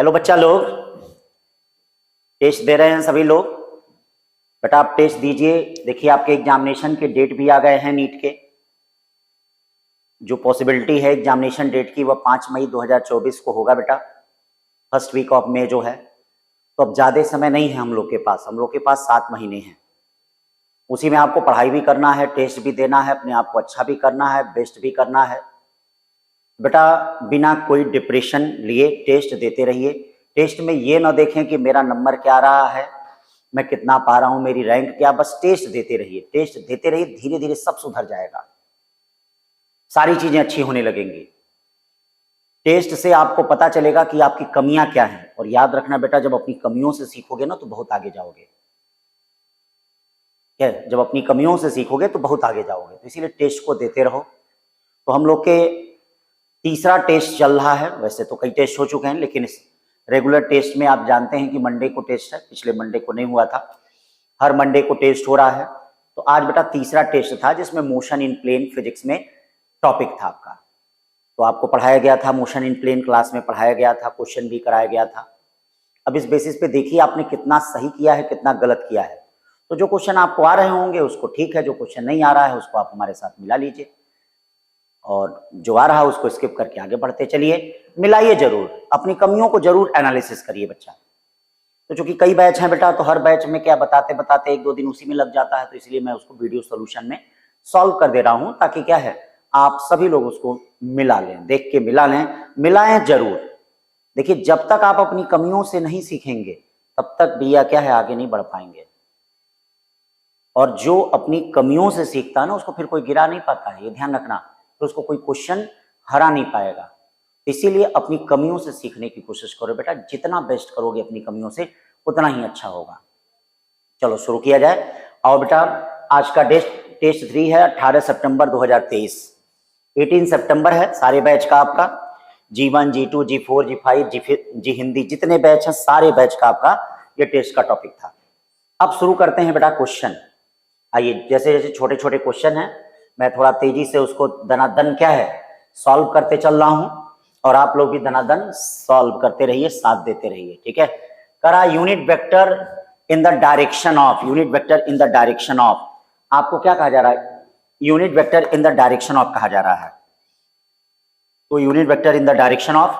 Hello बच्चा लोग, test दे रहे हैं सभी लोग। बेटा आप टेस्ट दीजिए। देखिए आपके एग्जामिनेशन के डेट भी आ गए हैं। नीट के जो पॉसिबिलिटी है एग्जामिनेशन डेट की वह 5 मई 2024 को होगा बेटा, फर्स्ट वीक ऑफ मई जो है। तो अब ज़्यादा समय नहीं है हम लोग के पास। हम लोग के पास 7 महीने हैं। उसी में आपको पढ़ाई भी करना है, टेस्ट भी देना है, अपने आप को अच्छा भी करना है, बेस्ट भी करना है। बेटा बिना कोई डिप्रेशन लिए टेस्ट देते रहिए। टेस्ट में ये ना देखें कि मेरा नंबर क्या रहा है, मैं कितना पा रहा हूं, मेरी रैंक क्या। बस टेस्ट देते रहिए, टेस्ट देते रहिए। धीरे धीरे सब सुधर जाएगा, सारी चीजें अच्छी होने लगेंगी। टेस्ट से आपको पता चलेगा कि आपकी कमियां क्या हैं। और याद रखना बेटा, जब अपनी कमियों से सीखोगे ना तो बहुत आगे जाओगे। क्या, जब अपनी कमियों से सीखोगे तो बहुत आगे जाओगे। तो इसीलिए टेस्ट को देते रहो। तो हम लोग के तीसरा टेस्ट चल रहा है। वैसे तो कई टेस्ट हो चुके हैं, लेकिन इस रेगुलर टेस्ट में आप जानते हैं कि मंडे को टेस्ट है। पिछले मंडे को नहीं हुआ था, हर मंडे को टेस्ट हो रहा है। तो आज बेटा तीसरा टेस्ट था, जिसमें मोशन इन प्लेन फिजिक्स में टॉपिक था आपका। तो आपको पढ़ाया गया था, मोशन इन प्लेन क्लास में पढ़ाया गया था, क्वेश्चन भी कराया गया था। अब इस बेसिस पे देखिए आपने कितना सही किया है, कितना गलत किया है। तो जो क्वेश्चन आपको आ रहे होंगे उसको ठीक है, जो क्वेश्चन नहीं आ रहा है उसको आप हमारे साथ मिला लीजिए, और जो आ रहा है उसको स्किप करके आगे बढ़ते चलिए। मिलाइए जरूर, अपनी कमियों को जरूर एनालिसिस करिए बच्चा। तो चूंकि कई बैच हैं बेटा, तो हर बैच में क्या बताते बताते 1-2 दिन उसी में लग जाता है। तो इसलिए मैं उसको वीडियो सोल्यूशन में सॉल्व कर दे रहा हूं, ताकि क्या है आप सभी लोग उसको मिला लें, देख के मिला लें, मिलाएं जरूर। देखिए जब तक आप अपनी कमियों से नहीं सीखेंगे तब तक भैया क्या है आगे नहीं बढ़ पाएंगे। और जो अपनी कमियों से सीखता है ना उसको फिर कोई गिरा नहीं पाता है, ये ध्यान रखना। तो उसको कोई क्वेश्चन हरा नहीं पाएगा। इसीलिए अपनी कमियों से सीखने की कोशिश करो बेटा। जितना बेस्ट करोगे अपनी कमियों से उतना ही अच्छा होगा। चलो शुरू किया जाए। और बेटा आज का टेस्ट 3 है 18 सितंबर 2023। 18 सितंबर है सारे बैच का आपका। G1, G2, G4, G5, जी हिंदी जितने बैच हैं सारे बैच का आपका ये टेस्ट का टॉपिक था। अब शुरू करते हैं बेटा क्वेश्चन। आइए, जैसे जैसे छोटे छोटे क्वेश्चन हैं मैं थोड़ा तेजी से उसको दनादन क्या है सॉल्व करते चल रहा हूं, और आप लोग भी दनादन सॉल्व करते रहिए, साथ देते रहिए, ठीक है। करा unit vector in the direction of, unit vector in the direction of, आपको क्या कहा जा रहा है? Unit vector in the direction of कहा जा रहा है। तो unit vector in the direction of,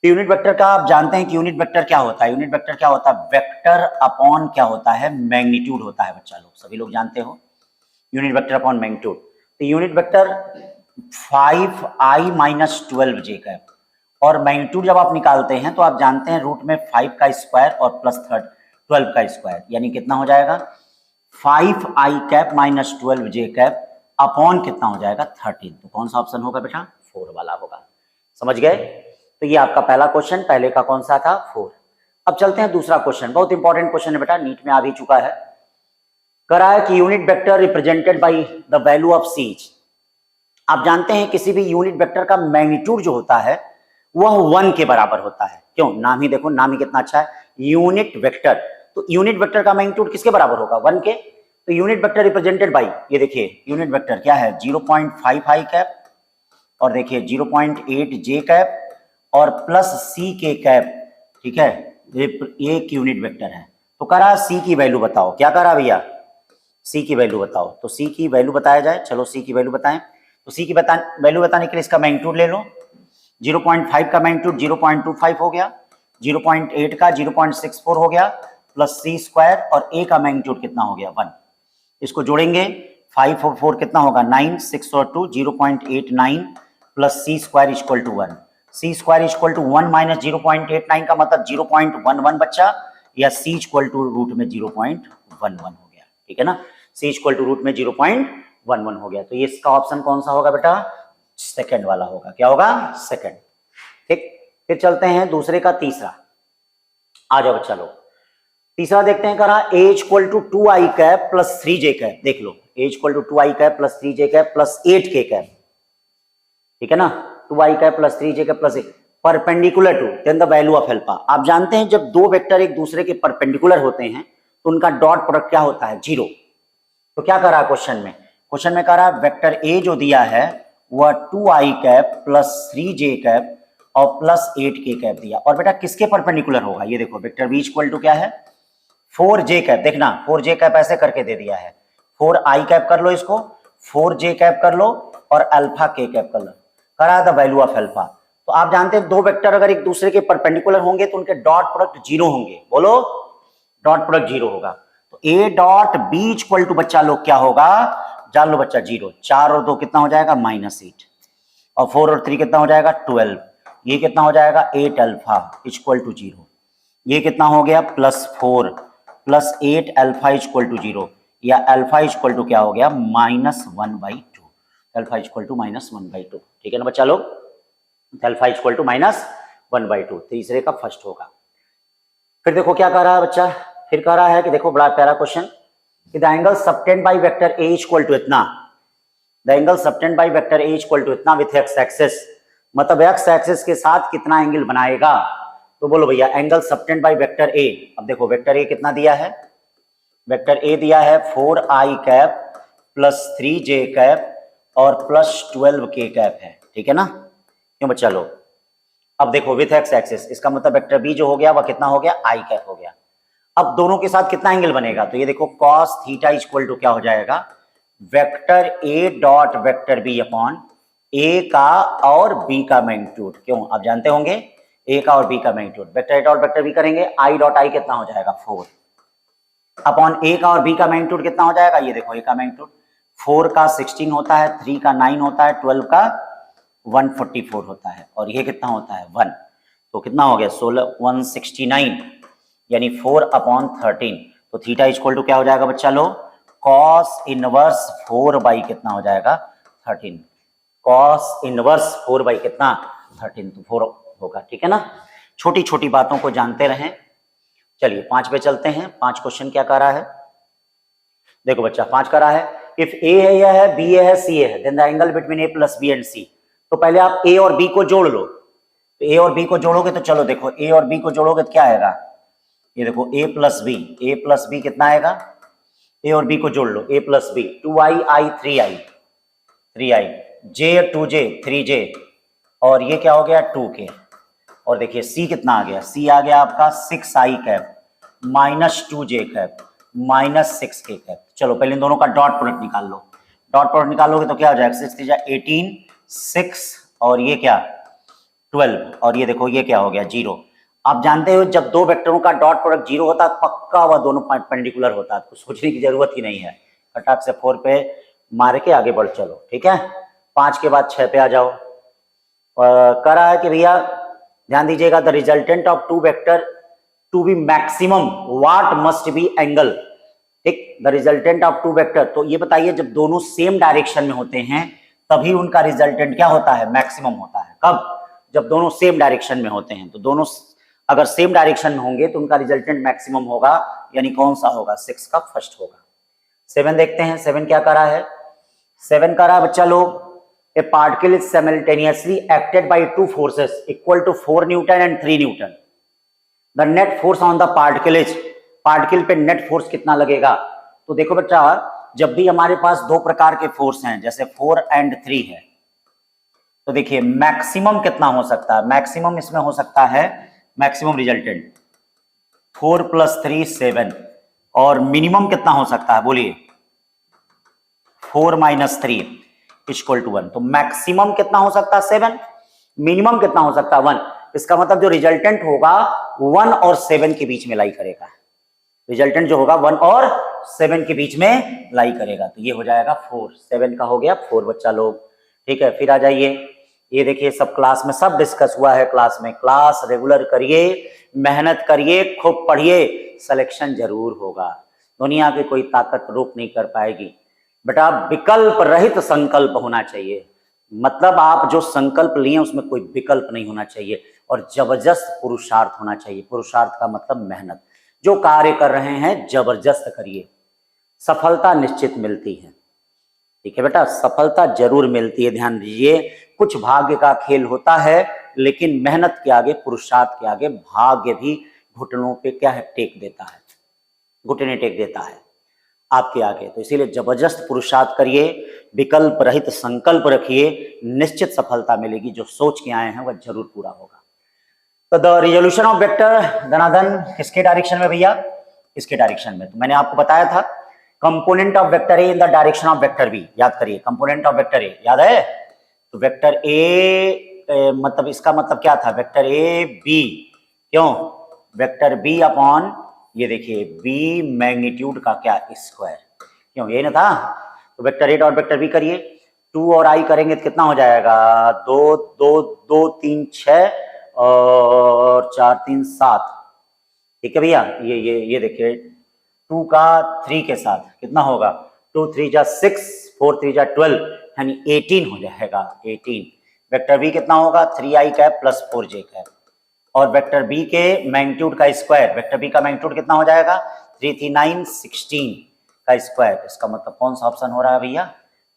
unit vector का आप जानते हैं कि यूनिट वेक्टर क्या होता है। यूनिट वेक्टर क्या होता है? वेक्टर अपॉन क्या होता है? मैग्नीट्यूड होता है बच्चा लोग, सभी लोग जानते हो यूनिट वेक्टर अपॉन मैग्नीट्यूड। तो unit vector 5i - 12j cap, और मैग्नीट्यूड जब आप निकालते हैं तो आप जानते हैं रूट में 5 का स्क्वायर और प्लस 12 का स्क्वायर, यानी कितना हो जाएगा 5i cap - 12j cap upon कितना हो जाएगा 13। तो कौन सा ऑप्शन होगा बेटा? 4 वाला होगा। समझ गए? तो ये आपका पहला क्वेश्चन, पहले का कौन सा था? 4। अब चलते हैं दूसरा क्वेश्चन। बहुत इंपॉर्टेंट क्वेश्चन है बेटा, नीट में आ भी चुका है। करा है कि unit vector represented by the value of c's. आप जानते हैं किसी भी यूनिट वेक्टर का मैग्नीट्यूड जो होता है वह 1 के बराबर होता है। क्यों? नाम ही देखो, नाम ही कितना अच्छा है, यूनिट वेक्टर। तो यूनिट वेक्टर का मैग्नीट्यूड किसके बराबर होगा? 1 के। तो यूनिट वेक्टर रिप्रेजेंटेड बाय, ये देखिए यूनिट वेक्टर क्या है 0.5i कैप, और देखिए 0.8j कैप और प्लस c के कैप, ठीक है। ये एक यूनिट वेक्टर है। तो करा c की वैल्यू बताओ। क्या करा भैया? c की वैल्यू बताओ। तो c की वैल्यू बताया जाए। चलो c की वैल्यू बताएं। तो c की वैल्यू बताने के लिए इसका मैग्नीट्यूड ले लो। 0.5 का मैग्नीट्यूड 0.25 हो गया, 0.8 का 0.64 हो गया, प्लस c स्क्वायर, और a का मैग्नीट्यूड कितना हो गया 1। इसको जोड़ेंगे 5 और 4 कितना होगा 9, 6 और 2 0.89 plus c square equal to 1। c square equal to 1 minus 0.89 का मतलब 0.11 बच्चा, या c इक्वल टू रूट में 0.11 हो गया, ठीक है ना। c इक्वल टू रूट में 0.11 हो गया। तो ये इसका ऑप्शन कौन सा होगा बेटा? सेकंड वाला होगा। क्या होगा? सेकंड। ठीक, फिर चलते हैं दूसरे का तीसरा। आ जाओ बच्चा लोग, तीसरा देखते हैं। करा a equal to 2i cap plus 3j cap. देख लो a equal to 2i cap plus 3j cap plus 8k cap, ठीक है ना। 2i cap plus 3j cap प्लस 8 perpendicular to, then the value of alpha. आप जानते हैं जब दो वेक्टर एक दूसरे के परपेंडिकुलर होते हैं तो उनका डॉट प्रोडक्ट क्या होता है? 0। तो क्या करा क्वेश्चन में? क्वेश्चन में करा वेक्टर a जो दिया है वह 2i cap plus 3j cap और प्लस 8k कैप दिया। और बेटा किसके परपेंडिकुलर होगा, ये देखो वेक्टर v इक्वल टू क्या है 4j कैप। देखना 4j कैप ऐसे करके दे दिया है, 4i कैप कर लो इसको, 4j कैप कर लो और अल्फा k कैप कर लो, करा द वैल्यू ऑफ अल्फा। तो आप जानते हैं दो वेक्टर अगर एक दूसरे के परपेंडिकुलर होंगे तो उनके डॉट प्रोडक्ट जीरो होंगे, बोलो डॉट प्रोडक्ट जीरो होगा। तो a dot b equal to बच्चा लोग क्या होगा, जान लो बच्चा जीरो। 4 और 2 कितना हो जाएगा -8 और 4 और 3 कितना हो जाएगा 12। ये कितना हो जाएगा 8 अल्फा इक्वल टू 0। ये कितना हो गया +4 + 8 अल्फा इक्वल टू 0, या अल्फा इक्वल टू क्या हो गया -1/2। अल्फा इक्वल टू -1/2, ठीक है ना बच्चा लोग। अल्फा इक्वल टू -1/2 तीसरे का फर्स्ट होगा। फिर देखो क्या कह रहा है बच्चा, फिर कह रहा है कि देखो बड़ा प्यारा क्वेश्चन कि the angle subtended by vector A equal to इतना, the angle subtended by vector A equal to इतना विथ एक्स एक्सिस, मतलब एक्स एक्सिस के साथ कितना एंगल बनाएगा। तो बोलो भैया angle subtended by vector A. अब देखो वेक्टर ए कितना दिया है, वेक्टर ए दिया है 4i कैप + 3j कैप और +12k कैप है, ठीक है ना, क्यों बच्चा लोग। अब देखो विथ एक्स एक्सिस, इसका मतलब वेक्टर बी जो हो गया वह कितना हो गया i कैप हो गया। अब दोनों के साथ कितना एंगल बनेगा, तो ये देखो cos थीटा इक्वल टू क्या हो जाएगा vector A dot vector B upon A का और बी का मैग्नीट्यूड। क्यों, आप जानते होंगे ए का और बी का magnitude. Vector A dot vector B करेंगे आई डॉट आई कितना हो जाएगा 4 अपॉन ए का और बी का मैग्नीट्यूड कितना हो जाएगा, ये देखो ए का मैग्नीट्यूड 4 का 16 होता है, 3 का 9 होता है, 12 का 144 होता है और ये कितना होता है 1। तो कितना हो गया 16 169 यानी 4/13। तो थीटा इक्वल टू क्या हो जाएगा बच्चा लो cos इनवर्स 4 कितना हो जाएगा 13, cos इनवर्स 4 कितना 13, तो 4 होगा, ठीक है ना। छोटी छोटी बातों को जानते रहें। चलिए 5 पे चलते हैं। 5 क्वेश्चन क्या कर रहा है, देखो बच्चा 5 कर रहा है इफ ए है, यह है, बी है, सी है, then the angle between A plus B and C. तो पहले आप ए और बी को जोड़ लो। तो ए और बी को जोड़ोगे तो चलो देखो ए और बी को जोड़ोगे तो क्या आएगा, ये देखो a प्लस बी कितना आएगा, ए और बी को जोड़ लो a plus B 2i i 3i j 2j 3j और ये क्या हो गया 2k। और देखिए c कितना आ गया, c आ गया आपका 6i cap -2j cap -6k cap. चलो पहले इन दोनों का डॉट प्रोडक्ट निकाल लो। डॉट प्रोडक्ट निकालोगे तो क्या हो जाएगा 6 3 18 6 और ये क्या 12 और ये देखो ये क्या हो गया 0। आप जानते हो जब दो वेक्टरों का डॉट प्रोडक्ट 0 होता है पक्का वह दोनों परपेंडिकुलर होता है, तो सोचने की जरूरत ही नहीं है। फटाक से 4 पे मार के आगे बढ़ चलो, ठीक है। 5 के बाद 6 पे आ जाओ। कह रहा है कि भैया ध्यान दीजिएगा the resultant of two vector to be maximum what must be angle, ठीक। The resultant of two vector, तो ये बताइए जब दोनों सेम डायरेक्शन में होते हैं तभी उनका रिजल्टेंट क्या होता है मैक्सिमम होता है। कब, जब दोनों सेम डायरेक्शन में होते हैं। तो दोनों अगर सेम डायरेक्शन में होंगे तो उनका रिजल्टेंट मैक्सिमम होगा, यानी कौन सा होगा 6 का फर्स्ट होगा। 7 देखते हैं, 7 क्या कर रहा है, 7 कर रहा है बच्चा लोग a particle is simultaneously acted by two forces equal to 4 newton and 3 newton. The net force on the particle is, particle पे नेट फोर्स कितना लगेगा। तो देखो बच्चा जब भी हमारे पास दो प्रकार के फोर्स हैं जैसे 4 और 3 है, तो देखिए मैक्सिमम कितना हो सकता है, मैक्सिमम इसमें हो सकता है मैक्सिमम रिजल्टेंट 4 + 3 7 और मिनिमम कितना हो सकता है बोलिए 4 - 3 = 1। तो मैक्सिमम कितना हो सकता है 7, मिनिमम कितना हो सकता है 1। इसका मतलब जो रिजल्टेंट होगा 1 और 7 के बीच में लाई करेगा। रिजल्टेंट जो होगा 1 और 7 के बीच में लाई करेगा, तो ये हो जाएगा 4। 7 का हो गया 4 बच्चा लोग, ठीक है। फिर आ जाइए, ये देखिए सब क्लास में सब डिस्कस हुआ है, क्लास में क्लास रेगुलर करिए, मेहनत करिए, खूब पढ़िए, सिलेक्शन जरूर होगा। दुनिया की कोई ताकत रोक नहीं कर पाएगी बेटा। विकल्प रहित संकल्प होना चाहिए, मतलब आप जो संकल्प लिए उसमें कोई विकल्प नहीं होना चाहिए और जबरदस्त पुरुषार्थ होना चाहिए। पुरुषार्थ का मतलब मेहनत। जो कार्य कर रहे हैं जबरदस्त करिए, सफलता निश्चित मिलती है, ठीक है बेटा, सफलता जरूर मिलती है। ध्यान दीजिए कुछ भाग्य का खेल होता है, लेकिन मेहनत के आगे, पुरुषार्थ के आगे भाग्य भी घुटनों पे क्या है टेक देता है, घुटने टेक देता है। आपके आगे। तो इसीलिए जबरदस्त पुरुषार्थ करिए, विकल्प रहित संकल्प रखिए, निश्चित सफलता मिलेगी। जो सोच के आए हैं वह जरूर पूरा होगा। तो द रिजोल्यूशन ऑफ वेक्टर धनाधन किसके डायरेक्शन में भैया? इसके डायरेक्शन में। तो मैंने आपको बताया था component of vector A in the direction of vector B. याद करिए, कंपोनेंट ऑफ वेक्टर ए याद है? तो वेक्टर ए मतलब इसका मतलब क्या था? वेक्टर ए बी, क्यों? वेक्टर बी अपॉन ये देखिए बी मैग्नीट्यूड का क्या स्क्वायर, क्यों? ये ना था। तो vector A dot vector B करिए, 2 और आई करेंगे तो कितना हो जाएगा? 2 2 2 3 6 और 4 3 7। ठीक है भैया, ये देखिए 2 का 3 के साथ कितना होगा? 2 3 जा 6, 4 3 जा 12, यानी 18 हो जाएगा। 18 वेक्टर बी कितना होगा? 3i cap plus 4j cap. और वेक्टर बी के मैग्नीट्यूड का स्क्वायर, वेक्टर बी का मैग्नीट्यूड कितना हो जाएगा? 3 3 9 16 का स्क्वायर। इसका मतलब कौन सा ऑप्शन हो रहा है भैया?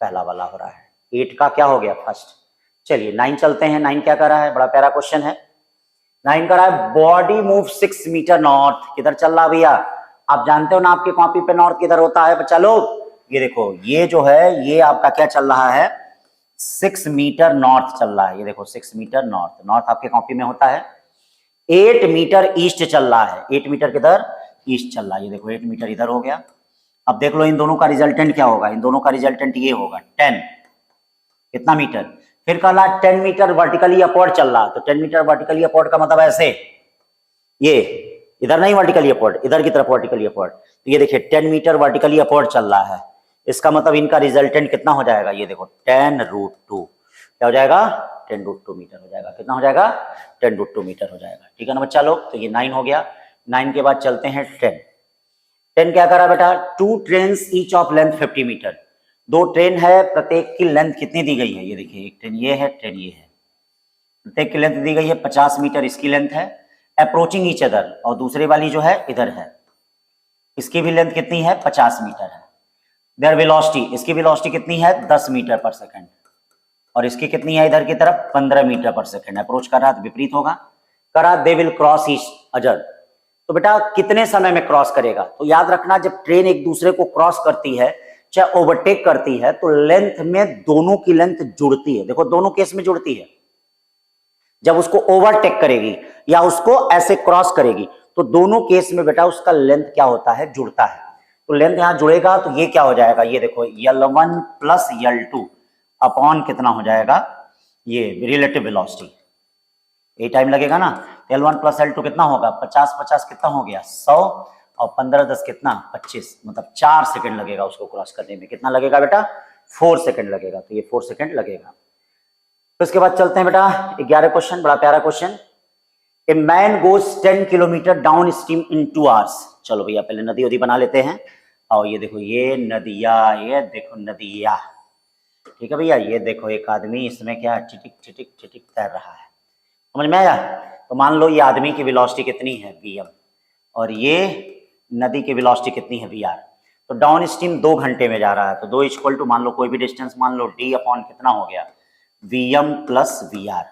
पहला वाला हो रहा है। 8 का क्या हो गया? फर्स्ट। चलिए 9 चलते हैं। 9 क्या कर रहा है? बड़ा प्यारा क्वेश्चन है। 9 कर रहा है बॉडी मूव 6 मीटर नॉर्थ। किधर चल रहा भैया? आप जानते हो ना आपकी कॉपी पे नॉर्थ किधर होता है बच्चा लोग? ये देखो, ये जो है ये आपका क्या चल रहा है? 6 मीटर नॉर्थ चल रहा है। ये देखो 6 मीटर नॉर्थ, नॉर्थ आपके कॉपी में होता है। 8 मीटर ईस्ट चल रहा है। 8 मीटर किधर? ईस्ट चल रहा है। ये देखो 8 मीटर इधर हो गया। अब देख लो इन दोनों का रिजल्टेंट क्या होगा? इन दोनों का रिजल्टेंट ये होगा 10। कितना मीटर? फिर कह रहा 10 मीटर वर्टिकली अपवर्ड चल रहा है। तो 10 मीटर वर्टिकली अपवर्ड का मतलब ऐसे, ये इधर नहीं वर्टिकली अपवर्ड, इधर की तरफ वर्टिकली अपवर्ड। तो ये देखिए 10 मीटर वर्टिकली अपवर्ड चल रहा है। इसका मतलब इनका रिजल्टेंट कितना हो जाएगा? ये देखो 10√2 क्या हो जाएगा? 10√2 मीटर हो जाएगा। कितना हो जाएगा? 10√2 मीटर हो जाएगा। ठीक है ना बच्चा लोग? तो ये 9 हो गया। 9 के बाद चलते हैं 10। 10 क्या करा बेटा? 2 train each of length 50 meter. 2 train है, प्रत्येक की लेंथ कितनी दी गई है? ये देखिए एक ट्रेन ये है, ट्रेन ये है। प्रत्येक की लेंथ दी गई है 50 मीटर, इसकी लेंथ है। अप्रोचिंग ईच अदर, और दूसरे वाली जो है इधर है, इसकी भी लेंथ कितनी है? 50 मीटर है। देयर वेलोसिटी, इसकी वेलोसिटी कितनी है? 10 मीटर पर सेकंड। और इसकी कितनी है? इधर की तरफ 15 मीटर पर सेकंड। अप्रोच कर रहा है तो विपरीत होगा। करा they will cross each other. तो बेटा कितने समय में क्रॉस करेगा? तो याद रखना जब ट्रेन एक दूसरे को क्रॉस करती है, चाहे ओवरटेक करती है, तो लेंथ में दोनों की लेंथ जुड़ती है। देखो दोनों केस में जुड़ती है। जब उसको ओवरटेक करेगी या उसको ऐसे क्रॉस करेगी, तो दोनों केस में बेटा उसका लेंथ क्या होता है? जुड़ता है। तो लेंथ यहां जुड़ेगा तो ये क्या हो जाएगा? ये देखो L1 प्लस L2 अपॉन कितना हो जाएगा? ये रिलेटिव वेलोसिटी। ये टाइम लगेगा ना। L1 प्लस L2 कितना होगा? 50 50 कितना हो गया? 100 और 15 10 कितना? 25, मतलब 4 सेकंड लगेगा उसको क्रॉस करने में। कितना लगेगा बेटा? 4 सेकंड लगेगा। तो ये 4 सेकंड लगेगा। तो इसके बाद चलते हैं बेटा 11 क्वेश्चन, बड़ा प्यारा question. A man goes 10 kilometre down stream in 2 hours. चलो भैया पहले नदी वदी बना लेते हैं। और ये देखो ये नदिया, ये देखो नदिया। ठीक है भैया, ये देखो एक आदमी इसमें क्या टिटिक टिटिक टिटिक तैर रहा है। समझ में आया? तो मान लो ये आदमी की वेलोसिटी कितनी है? Vm, और ये नदी की वेलोसिटी कितनी है? Vr। तो डाउन स्ट्रीम 2 घंटे में जा रहा है। तो 2 इक्वल टू मान लो कोई भी डिस्टेंस, मान लो d अपॉन कितना हो गया? Vm plus Vr।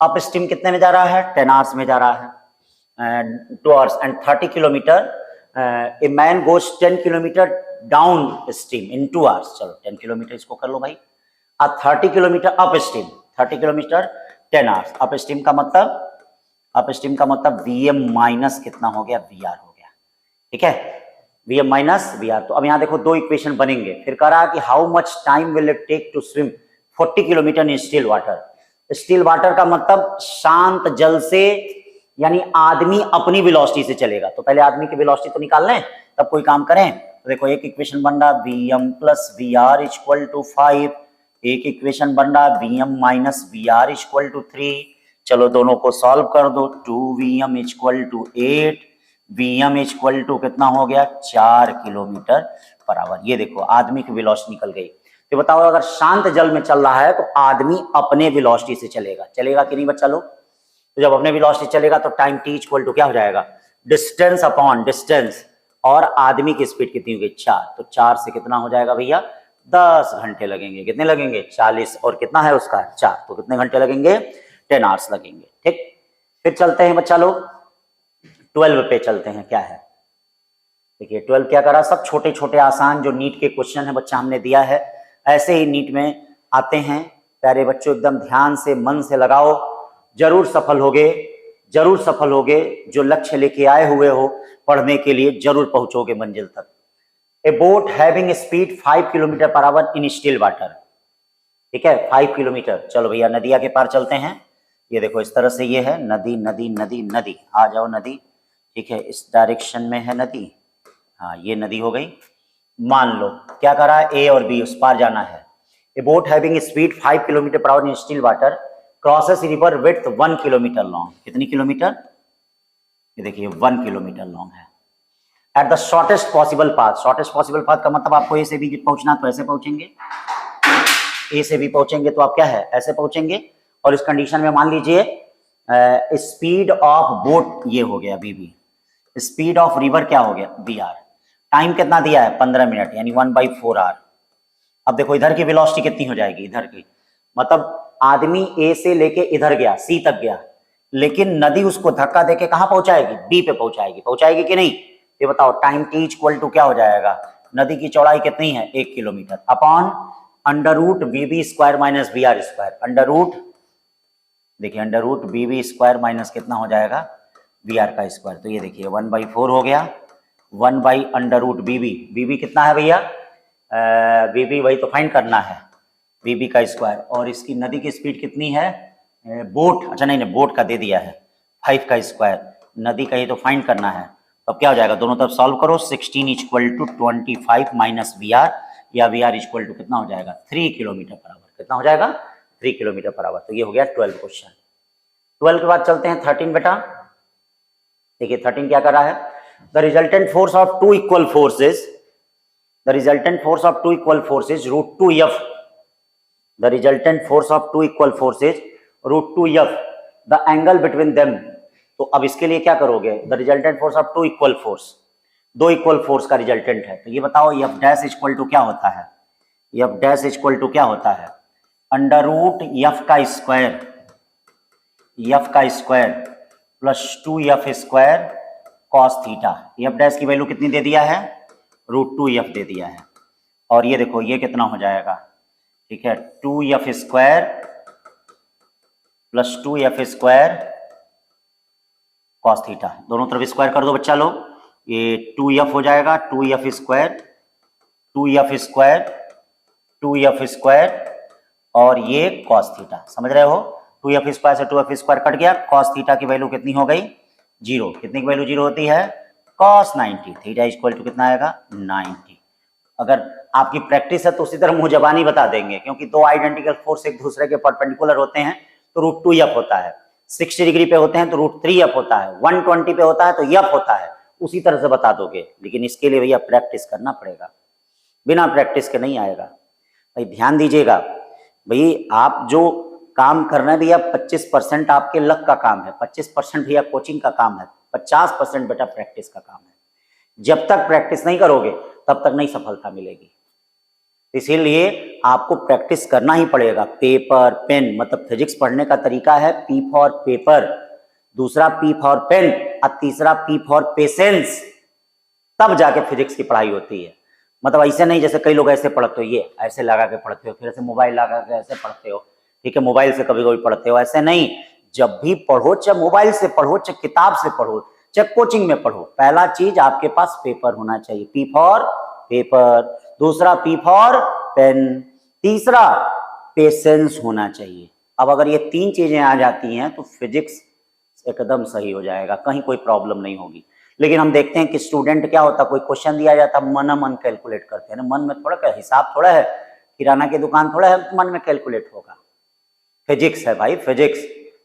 Up stream कितने में जा रहा है? 10 आवर्स में जा रहा है। 2 hours and 30 kilometre. A man goes 10 kilometre down stream in 2 hours. चलो 10 किलोमीटर इसको कर लो भाई। 30 kilometre up stream, 30 kilometre 10 hours. Up stream का मतलब Vm माइनस कितना हो गया? Vr हो गया। ठीक है, Vm माइनस Vr। तो अब यहाँ देखो 2 इक्वेशन बनेंगे। फिर कह रहा कि how much time will it take to swim 40 kilometer in still water. Still water का मतलब शांत जल से, यानी आदमी अपनी वेलोसिटी से चलेगा। तो पहले आदमी की वेलोसिटी तो निकाल लें तब कोई काम करें। तो देखो एक इक्वेशन बन रहा Vm plus Vr equal to 5। एक इक्वेशन बन रहा Vm minus Vr equal to 3। चलो दोनों को सॉल्व कर दो। 2Vm equal to 8, Vm equal to कितना हो गया? 4 किलोमीटर पर आवर। ये देखो आदमी की वेलोसिटी निकल गई। तो बताओ अगर शांत जल में चल रहा है तो आदमी अपने वेलोसिटी से चलेगा कि नहीं बच्चा लोग? तो जब अपने वेलोसिटी चलेगा तो टाइम t इक्वल टू क्या हो जाएगा? Distance upon distance. और आदमी की स्पीड कितनी होगी? 4। तो 4 से कितना हो जाएगा भैया? 10 घंटे लगेंगे। कितने लगेंगे? 40 और कितना है उसका? 4। तो कितने घंटे लगेंगे? 10 आवर्स लगेंगे। ठीक, फिर चलते हैं बच्चा लोग 12 पे चलते हैं। क्या है देखिए 12 क्या करा, सब छोटे छोटे आसान जो नीट के क्वेश्चन है बच्चा हमने दिया है, ऐसे ही नीट में आते हैं। प्यारे बच्चों एकदम ध्यान से मन से लगाओ, जरूर सफल होगे, जरूर सफल होगे। जो लक्ष्य लेके आए हुए हो पढ़ने के लिए जरूर पहुंचोगे मंजिल तक। ए boat having speed 5 kilometre per hour इन स्टिल वाटर, ठीक है 5 किलोमीटर। चलो भैया नदिया के पार चलते हैं। ये देखो इस तरह से ये है नदी नदी नदी नदी, आ जाओ नदी, ठीक है इस डायरेक्शन में है नदी। हाँ ये नदी हो गई। मान लो क्या करा है, ए और बी उस पार जाना है। ए boat having speed 5 kilometre per hour इन still water crosses river width 1 kilometre long. कितनी किलोमीटर, ये देखिए 1 किलोमीटर लॉन्ग है। At the shortest possible path, shortest possible path का मतलब आपको ए से बी पहुंचना तो ऐसे पहुंचेंगे, ए से बी पहुंचेंगे तो आप क्या है ऐसे पहुंचेंगे। और इस कंडीशन में मान लीजिए स्पीड ऑफ बोट ये हो गया B B, speed of river क्या हो गया बी आर। टाइम कितना दिया है 15 मिनट यानी 1/4 आवर। अब देखो इधर की वेलोसिटी कितनी हो जाएगी, इधर की मतलब आदमी ए से लेके इधर गया सी तक गया, लेकिन नदी उसको धक्का देके कहां पहुंचाएगी, बी पे पहुंचाएगी, पहुंचाएगी कि नहीं ये बताओ। टाइम टी इक्वल टू क्या हो जाएगा, नदी की चौड़ाई कितनी है 1 kilometre upon under root B B square minus B R square. Under root देखिए under root B B square minus कितना हो जाएगा बी आर का स्क्वायर। तो ये देखिए 1/4 हो गया, 1 by under root B B कितना है भैया, बी बी वही तो फाइंड करना है बी बी का स्क्वायर। और इसकी नदी की स्पीड कितनी है बोट, अच्छा नहीं बोट का दे दिया है 5 का स्क्वायर, नदी का ही तो फाइंड करना है। तो अब क्या हो जाएगा दोनों तरफ सॉल्व करो, 16 equal to 25 minus V R, या वी आर इक्वल टू कितना हो जाएगा 3 किलोमीटर पर आवर। कितना हो जाएगा 3 किलोमीटर पर आवर। तो ये हो गया 12 क्वेश्चन। 12 के बाद चलते हैं 13 बेटा। देखिए 13 क्या कर रहा है, the resultant force of two equal forces, the resultant force of two equal forces root 2 F, the resultant force of two equal forces root 2 F, the angle between them. तो अब इसके लिए क्या करोगे, the resultant force of two equal force, दो equal force का resultant है। तो ये बताओ एफ डैश इक्वल टू क्या होता है, एफ डैश इक्वल टू क्या होता है अंडर रूट एफ का स्क्वायर, एफ का square plus 2 F square cos theta. F dash की वैल्यू कितनी दे दिया है रूट 2 एफ दे दिया है। और ये देखो ये कितना हो जाएगा, ठीक है 2 F square plus 2 F square cos theta, दोनों तरफ स्क्वायर कर दो बच्चा लोग, ये 2 एफ हो जाएगा 2 F square 2 F square 2 F square और ये कॉस थीटा, समझ रहे हो 2 एफ स्क्वायर से 2 एफ स्क्वायर कट गया, कॉस थीटा की वैल्यू कितनी हो गई 0। कितनी की वैल्यू 0 होती है कॉस 90, थीटा इक्वल टू कितना आएगा 90। अगर आपकी प्रैक्टिस है तो उसी तरह मुंह जबानी बता देंगे, क्योंकि दो आइडेंटिकल फोर्स एक दूसरे के परपेंडिकुलर होते हैं तो रूट 2 एफ होता है, 60 डिग्री पे होते हैं तो रूट 3 एफ होता है, 120 पे होता है तो एफ होता है, उसी तरह से बता दोगे। लेकिन इसके लिए भैया प्रैक्टिस करना पड़ेगा, बिना प्रैक्टिस के नहीं आएगा। भाई ध्यान दीजिएगा, भाई आप जो काम कर रहे हैं भैया 25% आपके लक का काम है, 25% भैया कोचिंग का काम है, 50% बेटा प्रैक्टिस का काम है। जब तक प्रैक्टिस नहीं करोगे तब तक नहीं सफलता मिलेगी। इसीलिए आपको प्रैक्टिस करना ही पड़ेगा। पेपर पेन मतलब फिजिक्स पढ़ने का तरीका है पी फॉर पेपर, दूसरा पी फॉर पेन और तीसरा पी फॉर पेशेंस, तब जाके फिजिक्स की पढ़ाई होती है। मतलब ऐसे नहीं जैसे कई लोग ऐसे पढ़ते हो, ये ऐसे लगा के पढ़ते हो, फिर ऐसे मोबाइल लगा के ऐसे पढ़ते हो, ठीक है मोबाइल से कभी कभी पढ़ते हो, ऐसे नहीं। जब भी पढ़ो चाहे मोबाइल से पढ़ो चाहे किताब से पढ़ो चाहे कोचिंग में पढ़ो, पहला चीज आपके पास पेपर होना चाहिए, पी फॉर पेपर, दूसरा पी फॉर पेन, तीसरा पेशेंस होना चाहिए। अब अगर ये 3 चीजें आ जाती हैं तो फिजिक्स एकदम सही हो जाएगा, कहीं कोई प्रॉब्लम नहीं होगी। लेकिन हम देखते हैं कि स्टूडेंट क्या होता है, कोई क्वेश्चन दिया जाता है मन कैलकुलेट करते हैं ना, मन में थोड़ा क्या हिसाब थोड़ा है, किराना की दुकान थोड़ा है मन में कैलकुलेट होगा। फिजिक्स है भाई फिजिक्स,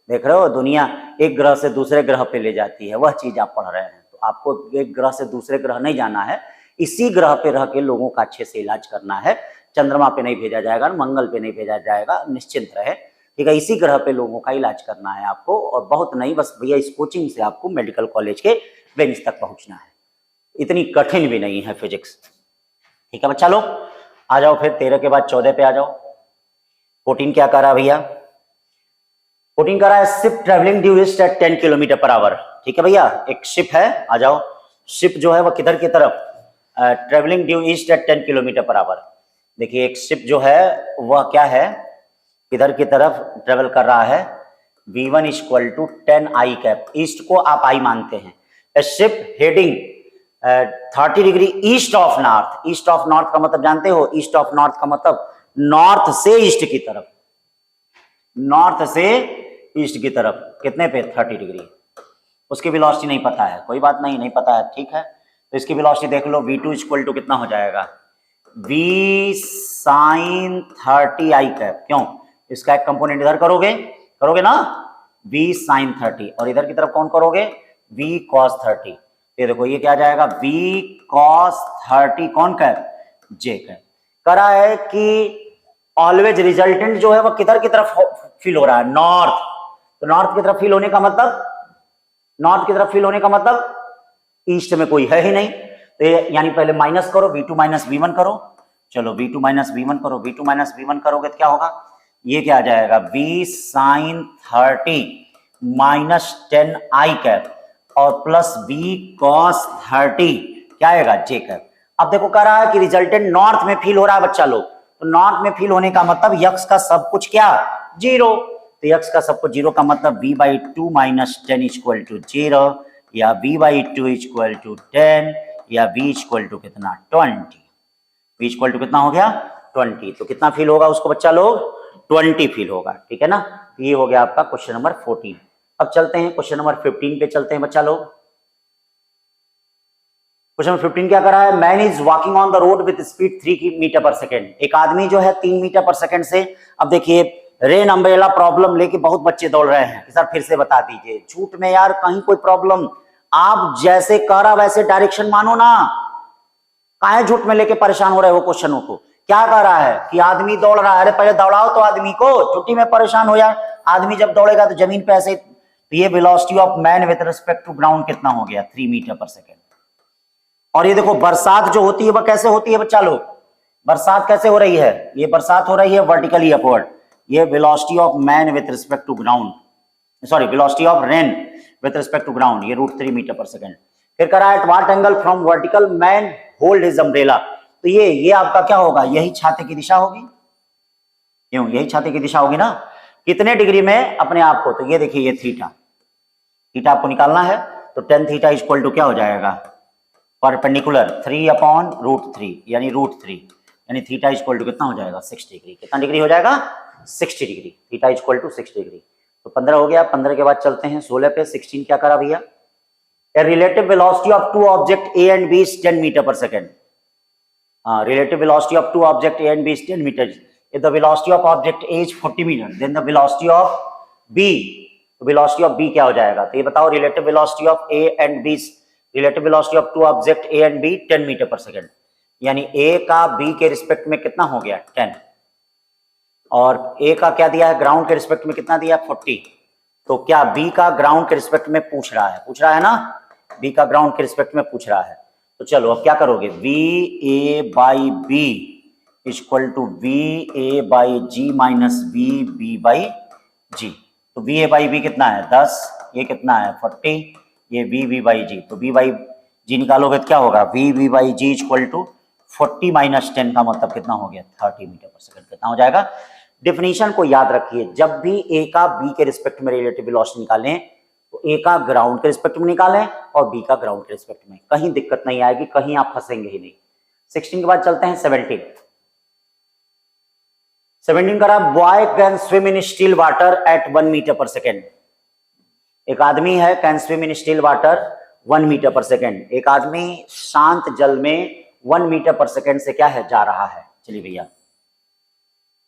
देख रहे हो दुनिया एक ग्रह से दूसरे ग्रह पे ले जाती है, वह चीज आप पढ़ रहे हैं। तो आपको एक ग्रह से दूसरे ग्रह नहीं जाना है, इसी ग्रह पे रह के लोगों का अच्छे से इलाज करना है। चंद्रमा पे नहीं भेजा जाएगा, मंगल पे नहीं भेजा जाएगा, निश्चिंत रहे, ठीक है। इसी ग्रह पे लोगों का इलाज करना है आपको, और बहुत नहीं, बस भैया इस कोचिंग से आपको मेडिकल कॉलेज के बेंच तक पहुंचना है, इतनी कठिन भी नहीं है फिजिक्स, ठीक है बच्चा लोग। आ जाओ फिर 13 के बाद 14 पे आ जाओ। 14 क्या कर रहा है भैया, 14 कर रहा है ship travelling due east eight 10 kilometre per hour, ठीक है भैया। एक शिप है, आ जाओ, शिप जो है वह किधर की तरफ travelling due east eight 10 kilometre per hour. देखिए एक शिप जो है वह क्या है, इधर की तरफ ट्रेवल कर रहा है, v1 equal to 10 I cap, east को आप आई मानते हैं। A ship heading 30 degree east of north. East of north का मतलब जानते हो, ईस्ट ऑफ नॉर्थ का मतलब नॉर्थ से ईस्ट की तरफ, नॉर्थ से ईस्ट की तरफ कितने पे, 30 डिग्री। उसकी वेलोसिटी नहीं पता है, कोई बात नहीं, नहीं पता है, ठीक है। तो इसकी वेलोसिटी देख लो, v2 इक्वल टू कितना हो जाएगा, v साइन 30 आई कैप। क्यों, इसका एक कंपोनेंट इधर करोगे ना, v साइन 30, और इधर की तरफ कौन करोगे, v cos 30। ये देखो ये क्या आ जाएगा, v cos 30 कौन कैप, j कैप। करा है कि ऑलवेज रिजल्टेंट जो है वह किधर की तरफ फील हो रहा है, नॉर्थ। तो नॉर्थ की तरफ फील होने का मतलब, नॉर्थ की तरफ फील होने का मतलब ईस्ट में कोई है ही नहीं। तो यानी पहले माइनस करो, v2 माइनस v1 करो। चलो v2 माइनस v1 करो, v2 माइनस v1 करोगे तो क्या होगा, ये क्या आ जाएगा, v sign 30 minus 10 I cap और प्लस v cos 30 क्या आएगा, j कैप। अब देखो कह रहा है कि रिजल्टेंट नॉर्थ में फील हो रहा है बच्चा लोग, तो नॉर्थ में फील होने का मतलब यक्स का सब कुछ क्या, जीरो। तो यक्स का सब कुछ जीरो का मतलब v/2 माइनस 10 इक्वल टू 0, या v/2 इक्वल टू 10, या v इक्वल टू कितना, 20। v इक्वल टू कितना हो गया, 20। तो कितना फील होगा उसको बच्चा लोग, 20 फील होगा, ठीक है ना। ये हो गया आपका क्वेश्चन नंबर 14। अब चलते हैं क्वेश्चन नंबर 15 पे चलते हैं बच्चा लोग। क्वेश्चन नंबर 15 क्या कर रहा है, man is walking on the road with speed 3 meter per second. एक आदमी जो है 3 मीटर पर सेकेंड से, अब देखिए रेन अम्ब्रेला प्रॉब्लम लेके बहुत बच्चे दौड़ रहे हैं, सर फिर से बता दीजिए। झूठ में यार कहीं कोई प्रॉब्लम, आप जैसे कह रहा वैसे डायरेक्शन मानो ना, काहे झूठ में लेके परेशान हो रहे हो क्वेश्चनों को। क्या कह रहा है कि आदमी दौड़ रहा है, अरे पहले दौड़ाओ तो आदमी को, छुट्टी में परेशान हो यार। आदमी जब दौड़ेगा तो जमीन पे ऐसे, तो ये velocity of man with respect to ground कितना हो गया, 3 मीटर पर सेकेंड। और ये देखो बरसात जो होती है वह कैसे होती है बच्चा लोग, बरसात कैसे हो रही है, ये बरसात हो रही है वर्टिकली अपवर्ड। ये velocity of man with respect to ground, sorry velocity of rain with respect to ground, ये √3 मीटर पर सेकेंड। फिर करा at what angle from vertical man hold his umbrella. तो ये आपका क्या होगा, यही छाते की दिशा होगी, क्यों, यही छाते की दिशा होगी ना। कितने डिग्री में अपने आप को, तो ये देखिए ये थीटा, थीटा आपको निकालना है, तो tan थीटा इक्वल टू क्या हो जाएगा, परपेंडिकुलर 3/√3 यानी √3, यानी थीटा इक्वल टू कितना हो जाएगा, 6 डिग्री। कितना डिग्री हो जाएगा, 60 degree. Theta equal to 6 degree. तो 15 हो गया। 15 के बाद चलते हैं 16 पे। 16 क्या करा भैया, a relative velocity of 2 object A and B is 10 meter per second. Relative velocity of 2 object A and B is 10 meters. If the velocity of object A is 40 meters, then the velocity of B, तो velocity of B क्या हो जाएगा, तो ये बताओ relative velocity of A and B, relative velocity of 2 object A and B 10 meter per second, यानी A का B के रिस्पेक्ट में कितना हो गया, 10, और A का क्या दिया है, ग्राउंड के रिस्पेक्ट में कितना दिया, 40। तो क्या B का ग्राउंड के रिस्पेक्ट में पूछ रहा है ना, B का ग्राउंड के रिस्पेक्ट में पूछ रहा है। तो चलो अब क्या करोगे, VA/B equal to VA/G minus VB/G। तो VA/B कितना है 10, ये कितना है 40, ये VB/G। तो V/G निकालोगे तो क्या होगा, VB/G इक्वल टू 40 माइनस 10 का मतलब कितना हो गया, 30 मीटर पर सेकेंड। कितना हो जाएगा। डेफिनेशन को याद रखिए, जब भी A का B के रिस्पेक्ट में रिलेटिव वेलोसिटी निकालें तो A का ग्राउंड के रिस्पेक्ट में निकालें और B का ग्राउंड के रिस्पेक्ट में, कहीं दिक्कत नहीं आएगी, कहीं आप फंसेंगे ही नहीं। 16 के बाद चलते हैं 17। 17 करा, boy can swim in still water at 1 meter per second. एक आदमी है can swim in still water 1 meter per second. एक आदमी शांत जल में 1 मीटर पर सेकेंड से क्या है, जा रहा है। चलिए भैया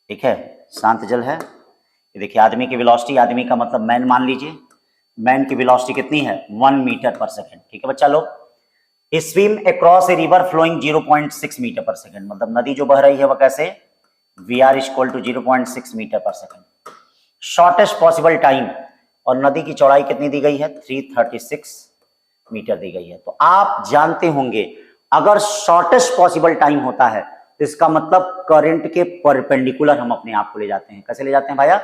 ठीक है, शांत जल है, ये देखिए आदमी की वेलोसिटी, आदमी का मतलब मैन मान लीजिए, मैन की वेलोसिटी कितनी है, 1 मीटर पर सेकेंड। ठीक है बच्चा लोग। Swim across a river flowing 0.6 meter per second, मतलब नदी जो बह रही है वह कैसे, VR equal to 0.6 meter per second. Shortest possible time, और नदी की चौड़ाई कितनी दी गई है, 336 मीटर दी गई है। तो आप जानते होंगे अगर शॉर्टेस्ट पॉसिबल टाइम होता है तो इसका मतलब करंट के परपेंडिकुलर हम अपने आप को ले जाते हैं। कैसे ले जाते हैं भैया,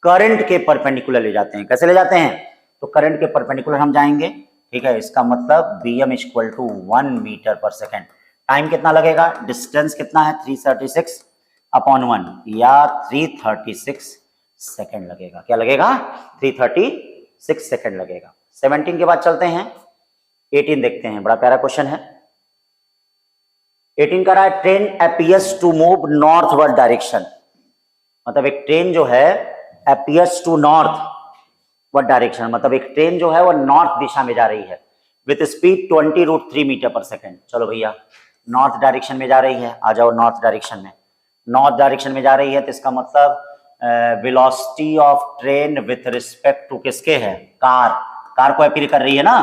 करंट के परपेंडिकुलर ले जाते हैं। कैसे ले जाते हैं, तो करंट के परपेंडिकुलर हम जाएंगे। ठीक है, इसका मतलब Bm equal to 1 meter per second. Time कितना लगेगा, डिस्टेंस कितना है 336 अपॉन 1 या 336 सेकेंड लगेगा। क्या लगेगा, 336 सेकेंड लगेगा। 17 के बाद चलते हैं 18 देखते हैं, बड़ा प्यारा क्वेश्चन है। 18 का रहा है train appears to move northward direction, मतलब एक ट्रेन जो है अपीयर्स टू नॉर्थवर्ड डायरेक्शन, मतलब एक ट्रेन जो है वो नॉर्थ दिशा में जा रही है with speed 20√3 metre per second. चलो भैया नॉर्थ डायरेक्शन में जा रही है, आ जाओ नॉर्थ डायरेक्शन में। नॉर्थ डायरेक्शन में जा रही है तो इसका मतलब velocity of train with respect to किसके है, कार को अपील कर रही है ना,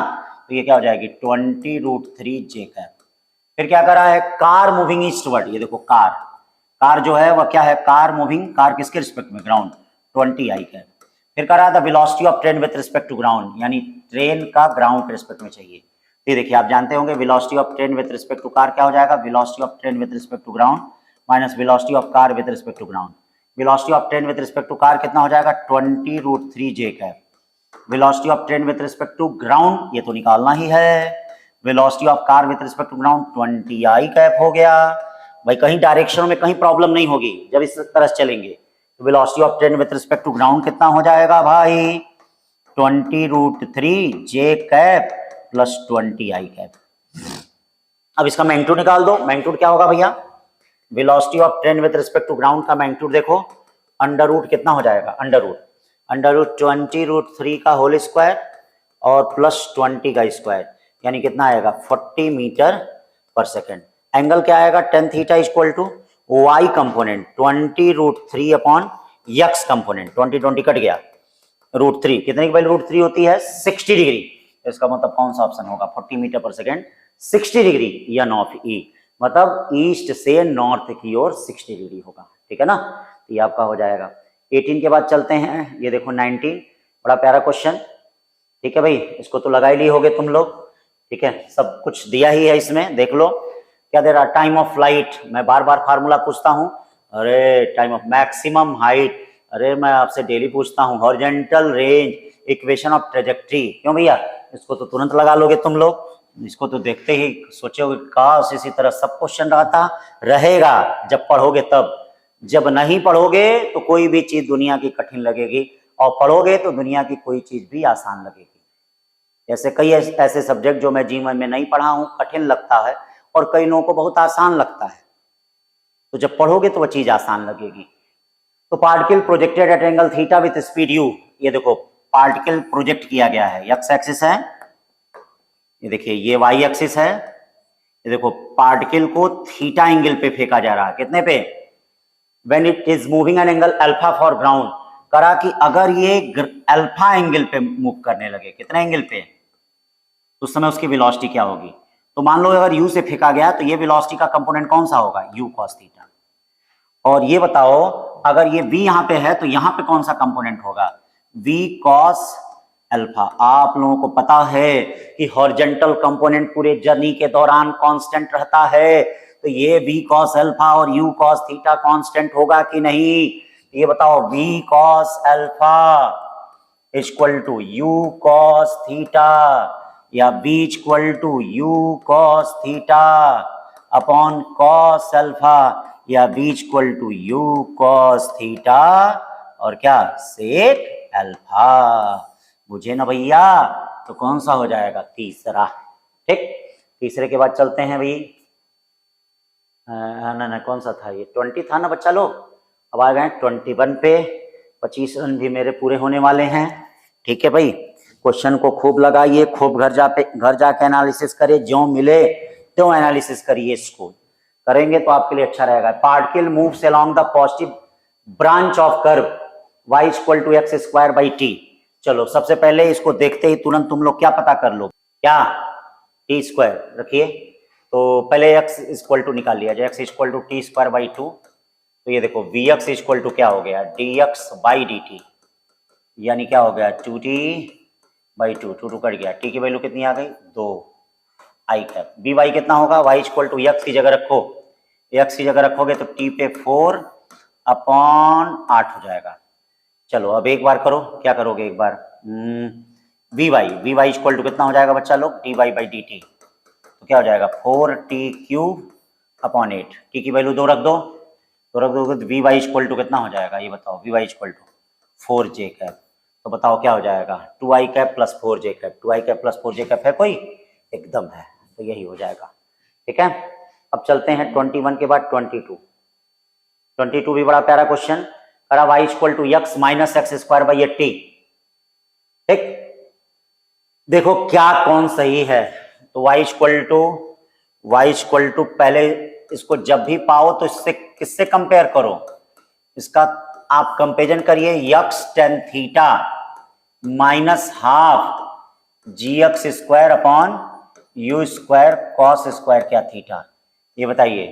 तो ये क्या हो जाएगी 20√3 जे कैप। फिर क्या करा है, कार मूविंग ईस्टवर्ड, ये देखो कार जो है वह क्या है, कार मूविंग, कार किसके रिस्पेक्ट में, ग्राउंड, 20 आई कैप। फिर करा था velocity of train with respect to ground, यानी ट्रेन का ग्राउंड के रिस्पेक्ट में चाहिए। ये देखिए आप जानते होंगे velocity of train with respect to car क्या हो जाएगा, velocity of train with respect to ground minus velocity of car with respect to ground. Velocity of train with respect to car कितना हो जाएगा 20√3 J cap. Velocity of train with respect to ground ये तो निकालना ही है, velocity of car with respect to ground 20 I cap हो गया। भाई कहीं डायरेक्शन में कहीं प्रॉब्लम नहीं होगी जब इस तरह से चलेंगे। तो velocity of train with respect to ground कितना हो जाएगा भाई 20√3 J cap plus 20 I cap. अब इसका मैग्नीट्यूड निकाल दो, मैग्नीट्यूड क्या होगा भैया, velocity of train with respect to ground का मैग्नीट्यूड देखो, अंडर रूट कितना हो जाएगा, अंडर रूट 20√3 का होल स्क्वायर और प्लस 20 का स्क्वायर, यानी कितना आएगा 40 मीटर पर सेकेंड। एंगल क्या आएगा tan theta equal to y component 20√3 upon x component, 20 कट गया, √3 कितने की वैल्यू √3 होती है 60 डिग्री। तो इसका मतलब कौन सा ऑप्शन होगा 40 मीटर पर सेकेंड 60 डिग्री या नॉर्थ ई, मतलब ईस्ट से नॉर्थ की ओर 60 डिग्री होगा, ठीक है ना। तो ये आपका हो जाएगा। 18 के बाद चलते हैं, ये देखो 19, बड़ा प्यारा क्वेश्चन, ठीक है भाई, इसको तो लगा ही लिए होगे तुम लोग, ठीक है, सब कुछ दिया ही है इसमें, देख लो क्या दे रहा, टाइम ऑफ फ्लाइट, मैं बार बार फार्मूला पूछता हूँ, अरे टाइम ऑफ मैक्सिमम हाइट, अरे मैं आपसे डेली पूछता हूँ horizontal range, equation of trajectory, क्यों भैया इसको तो तुरंत लगा लोगे तुम लोग, इसको तो देखते ही सोचोगे काश इसी तरह सब क्वेश्चन रहता, रहेगा जब पढ़ोगे तब, जब नहीं पढ़ोगे तो कोई भी चीज दुनिया की कठिन लगेगी और पढ़ोगे तो दुनिया की कोई चीज भी आसान लगेगी। ऐसे कई ऐसे सब्जेक्ट जो मैं जीवन में नहीं पढ़ा हूं, कठिन लगता है और कई लोगों को बहुत आसान लगता है, तो जब पढ़ोगे तो वह चीज आसान लगेगी। तो particle projected at angle theta with speed you, ये देखो पार्टिकल प्रोजेक्ट किया गया है, एक्स एक्सिस है, ये देखिए ये वाई एक्सिस है, ये देखो पार्टिकल को थीटा एंगल पे फेंका जा रहा है, कितने पे, when it is moving an angle alpha for ground, करा कि अगर ये अल्फा एंगल पे मूव करने लगे, कितने एंगल पे, तो उस समय उसकी वेलोसिटी क्या होगी। तो मान लो अगर u से फेंका गया तो ये वेलोसिटी का कंपोनेंट कौन सा होगा, u cos थीटा। और ये बताओ अगर ये v यहाँ पे है तो यहाँ पे कौन सा कंपोनेंट होगा, v cos अल्फा। आप लोगों को पता है कि हॉरिजॉन्टल कंपोनेंट पूरे जर्नी के दौरान कांस्टेंट रहता है, तो ये v cos अल्फा और u cos थीटा कांस्टेंट होगा कि नहीं, ये बताओ v cos alpha equal to u cos theta या v equal to u cos theta upon cos alpha या v equal to u cos theta और क्या sec अल्फा। बुझे ना भैया, तो कौन सा हो जाएगा तीसरा, ठीक। तीसरे के बाद चलते हैं भाई, ना कौन सा था ये 20 था ना बच्चा लोग, अब आ गए 21 पे, 25 रन भी मेरे पूरे होने वाले हैं, ठीक है भाई। क्वेश्चन को खूब लगाइए, खूब घर जाके एनालिसिस करिए, जो मिले तो एनालिसिस करिए, इसको करेंगे तो आपके लिए अच्छा रहेगा। Particle moves along the positive branch of curve y equal to X square by T. चलो सबसे पहले इसको देखते ही तुरंत तुम लोग क्या पता कर लो, क्या टी स्क्वायर रखिए, तो पहले x इक्वल टू निकाल लिया जाए, x equal to T square by 2, तो ये देखो वी एक्स इक्वल टू क्या हो गया D x by D T, यानी क्या हो गया 2t बाई 2, 2 कट गया, टी की वैल्यू कितनी आ गई 2 आई कैप। बी वाई कितना होगा, y इक्वल टू एक्स की जगह रखो, एक्स की जगह रखोगे तो टी पे 4 अपॉन 8 हो जाएगा। चलो अब एक बार करो, क्या करोगे एक बार, वी वाई इक्वल टू कितना हो जाएगा बच्चा लोग D Y by D T, तो क्या हो जाएगा 4t क्यूब अपॉन 8, टी की वैल्यू 2 रख दो, तो रख दोगे तो वी वाई इक्वल टू कितना हो जाएगा, ये बताओ, V Y equal to 4j cap. तो बताओ क्या हो जाएगा, 2i cap plus 4j cap. 2i cap plus 4j cap है कोई, एकदम है, तो यही हो जाएगा। ठीक है, अब चलते हैं 21 के बाद 22। 22 भी बड़ा प्यारा क्वेश्चन करा, y equal to X minus X square by 80। ठीक, देखो क्या कौन सही है, तो y इक्वल टू पहले इसको जब भी पाओ तो इससे किससे कंपेयर करो, इसका आप कंपेरिजन करिए, X tan theta minus half G X square upon U square cos square क्या थीटा। ये बताइए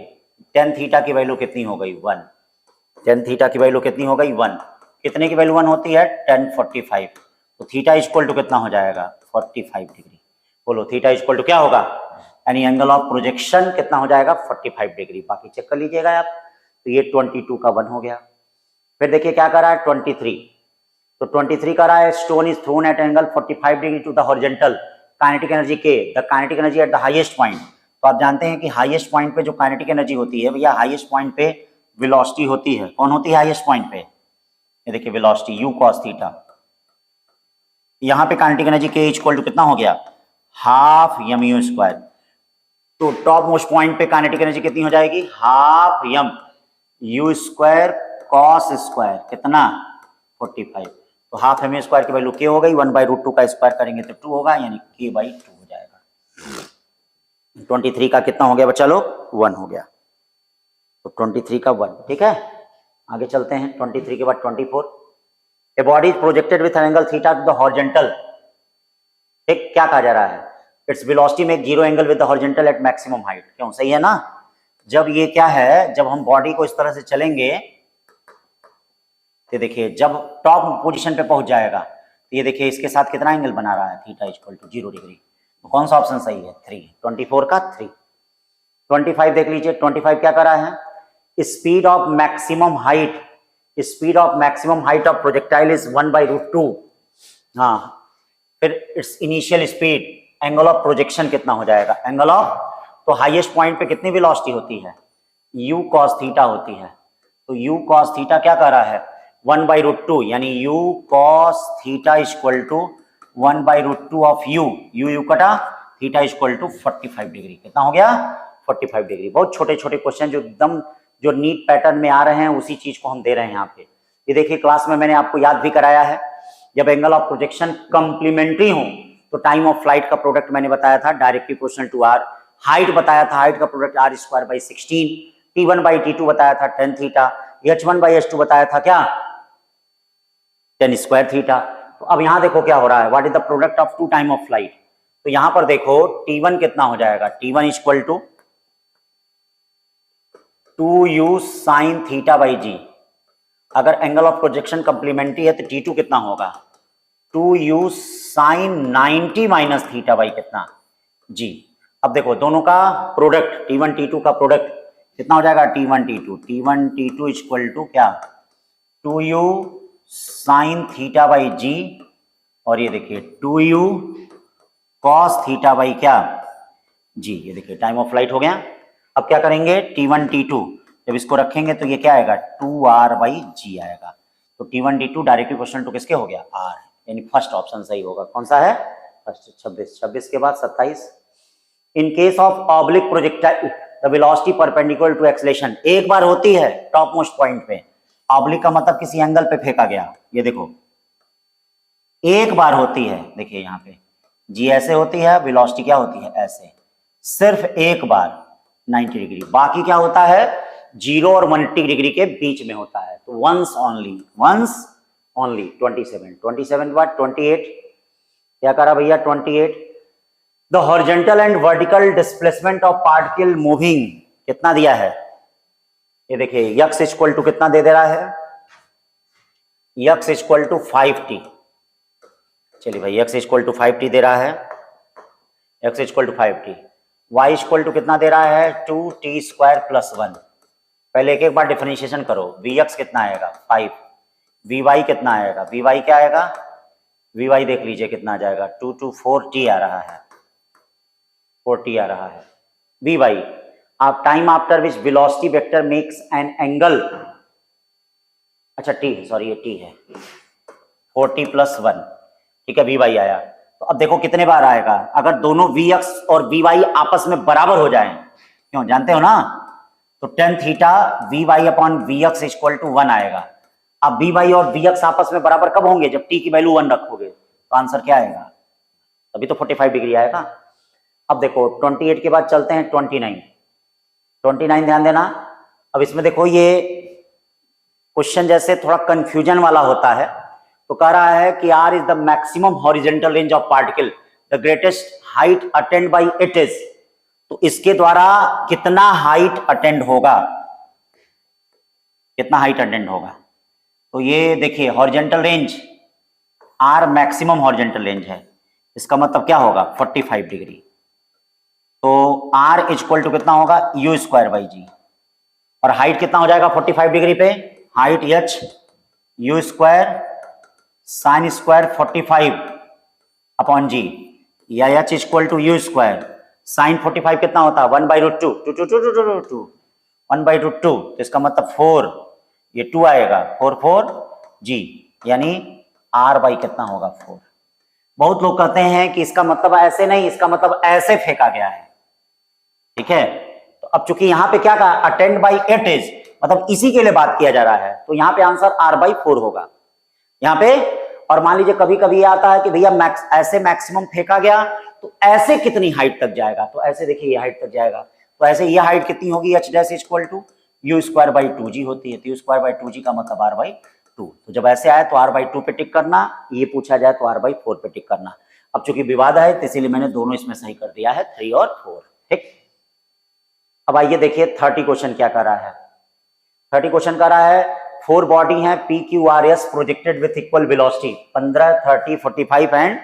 टेन थीटा की वैल्यू कितनी हो गई, 1। टेन थीटा की वैल्यू कितनी हो गई, 1। कितने की वैल्यू 1 होती है, 1045। तो थीटा इक्वल टू कितना हो जाएगा, 45 डिग्री। बोलो थीटा इक्वल टू क्या होगा, यानी एंगल ऑफ प्रोजेक्शन कितना हो जाएगा, 45 डिग्री। बाकी चेक कर लीजिएगा आप। तो ये 22 का 1 हो गया। फिर देखिए क्या कर रहा है 23। तो 23 कर रहा है, stone is thrown at angle 45 degree to the horizontal, kinetic energy के, the kinetic energy at the highest point. तो आप जानते हैं कि हाईएस्ट पॉइंट पे जो काइनेटिक एनर्जी होती है भैया, हाईएस्ट पॉइंट पे वेलोसिटी होती है। कौन होती है हाईएस्ट पॉइंट पे, ये देखिए वेलोसिटी u cos थीटा। यहां पे kinetic energy k equal to कितना हो गया, हाफ यम यू स्क्वायर। तो टॉप मोस्ट पॉइंट पे काइनेटिक एनर्जी कितनी हो जाएगी, half M U square cos square कितना 45। तो हाफ एम स्क्वायर की वैल्यू k हो गई, 1/√2 का स्क्वायर करेंगे तो 2 होगा, यानी k/2 हो जाएगा। 23 का कितना हो गया बच्चा लोग, 1 हो गया। तो 23 का 1। ठीक है, आगे चलते हैं 23 के बाद 24। A body is projected with angle theta to the horizontal. ठीक, क्या कहा जा रहा है, its velocity make zero angle with the horizontal at maximum height. क्यों, सही है ना। जब ये क्या है, जब हम बॉडी को इस तरह से चलेंगे, तो देखिए जब टॉप पोजीशन पे पहुंच जाएगा, तो ये देखिए इसके साथ कितना एंगल बना रहा है, थीटा इक्वल टू 0 डिग्री। तो कौन सा ऑप्शन सही है, 3। 24 का 3। 25 देख लीजिए, 25 क्या कर रहा है, speed of maximum height, speed of maximum height of projectile is 1/√2। हाँ, फिर it's initial speed, angle of projection कितना हो जाएगा, एंगल ऑफ, तो हाईएस्ट पॉइंट पे कितनी वेलोसिटी होती है, u cos थीटा होती है। तो u cos थीटा क्या कर रहा है, 1/√2, यानी u cos theta equal to 1/√2 of u कटा, थीटा इक्वल टू 45 डिग्री। कितना हो गया, 45 डिग्री। बहुत छोटे छोटे क्वेश्चन जो एकदम जो नीट पैटर्न में आ रहे हैं, उसी चीज को हम दे रहे हैं यहाँ पे। ये देखिए क्लास में मैंने आपको याद भी कराया है, जब एंगल ऑफ प्रोजेक्शन कंप्लीमेंट्री हो तो टाइम ऑफ फ्लाइट का प्रोडक्ट मैंने बताया था directly proportional to R, height बताया था, हाइट का प्रोडक्ट r²/16, t1/t2 बताया था 10 थीटा, h1/h2 बताया था क्या 10 स्क्वायर थीटा। तो अब यहां देखो क्या हो रहा है, what is the product of two time of flight. तो यहां पर देखो t1 कितना हो जाएगा, t1 equal to 2u sin θ/g। अगर एंगल ऑफ प्रोजेक्शन कंप्लीमेंट्री है तो t2 कितना होगा, 2u sin 90 माइनस θ/, कितना g। अब देखो दोनों का प्रोडक्ट t1 t2 का प्रोडक्ट कितना हो जाएगा, t1 t2 इक्वल टू क्या 2u sin θ/g, और ये देखिए 2u cos θ/ क्या g। ये देखिए टाइम ऑफ फ्लाइट हो गया। अब क्या करेंगे, t1 t2 जब इसको रखेंगे तो ये क्या आएगा, 2r/g आएगा। तो t1 t2 directly question to किसके हो गया, r, यानी फर्स्ट ऑप्शन सही होगा। कौन सा है, फर्स्ट। 26 के बाद 27। In case of oblique projectile the velocity perpendicular to acceleration, एक बार होती है टॉप मोस्ट पॉइंट पे, ऑब्लिक का मतलब किसी एंगल पे फेंका गया, ये देखो एक बार होती है। देखिए यहाँ पे जी ऐसे होती है, वेलोसिटी क्या होती है ऐसे, सिर्फ एक बार 90 डिग्री। बाकी क्या होता है 0 और 180 डिग्री के बीच में होता है। तो वंस ओनली 27 के बाद 28 क्या करा भैया, 28 the horizontal and vertical displacement of particle moving कितना दिया है, ये देखिए यक्स इक्वल टू कितना दे रहा है, यक्स इक्वल टू 5t। चलिए भाई x इक्वल टू 5t दे रहा है, x equal to 5t, y equal to कितना दे रहा है 2t² + 1। पहले एक बार डिफरेंशिएशन करो, vx कितना आएगा 5, vy कितना आएगा, vy क्या आएगा, vy देख लीजिए कितना आ जाएगा 2 to 4t आ रहा है, 4t आ रहा है vy। आप time after which velocity vector makes an angle, अच्छा टी, सॉरी ये टी है, 40 + 1, ठीक है, वी वाई आया। तो अब देखो कितने बार आएगा, अगर दोनों वी एक्स और वी वाई आपस में बराबर हो जाएं, क्यों जानते हो ना, तो tan theta V Y upon V X equal to 1 आएगा। अब वी वाई और वी एक्स आपस में बराबर कब होंगे, जब टी की वैल्यू 1 रखोगे, तो आंसर क्या आएगा, तभी तो 45 डिग्री आएगा। अब देखो 28 के बाद चलते हैं 29 ध्यान देना। अब इसमें देखो ये क्वेश्चन जैसे थोड़ा कंफ्यूजन वाला होता है, तो कह रहा है कि R is the maximum horizontal range of particle, the greatest height attained by it is, तो इसके द्वारा कितना हाइट अटेंड होगा, कितना हाइट अटेंड होगा। तो ये देखिए horizontal range, R maximum horizontal range है, इसका मतलब क्या होगा 45 डिग्री। तो आर इक्वल टू कितना होगा u²/g, और हाइट कितना हो जाएगा 45 डिग्री पे, height h u² sin square 45 upon g, या h equal to u² sin 45 कितना होता है 1/√2, 1/√2, तो इसका मतलब 4, ये 2 आएगा, 4 यानी r बाई कितना होगा 4। बहुत लोग कहते हैं कि इसका मतलब ऐसे नहीं, इसका मतलब ऐसे फेंका गया है, ठीक है। तो अब चूंकि यहाँ पे क्या कहा, अटेंड बाई इट इज, मतलब इसी के लिए बात किया जा रहा है, तो यहाँ पे आंसर r/4 होगा यहाँ पे। और मान लीजिए कभी कभी ये आता है कि भैया ऐसे मैक्सिमम फेंका गया, तो ऐसे कितनी हाइट तक जाएगा, तो ऐसे देखिए ये हाइट तक जाएगा, तो ऐसे ये हाइट कितनी होगी h' इक्वल टू u²/2g होती है, तो u²/2g का मतलब r/2। तो जब ऐसे आए तो r/2 पे टिक करना, ये पूछा जाए तो r/4 पे टिक करना। अब चूंकि विवाद है तो इसीलिए मैंने दोनों इसमें सही कर दिया है, 3 और 4, ठीक। अब आइए देखिए 30 क्वेश्चन क्या कर रहा है। 30 क्वेश्चन कर रहा है 4 बॉडी हैं PQRS projected with equal velocity 15, 30, 45 and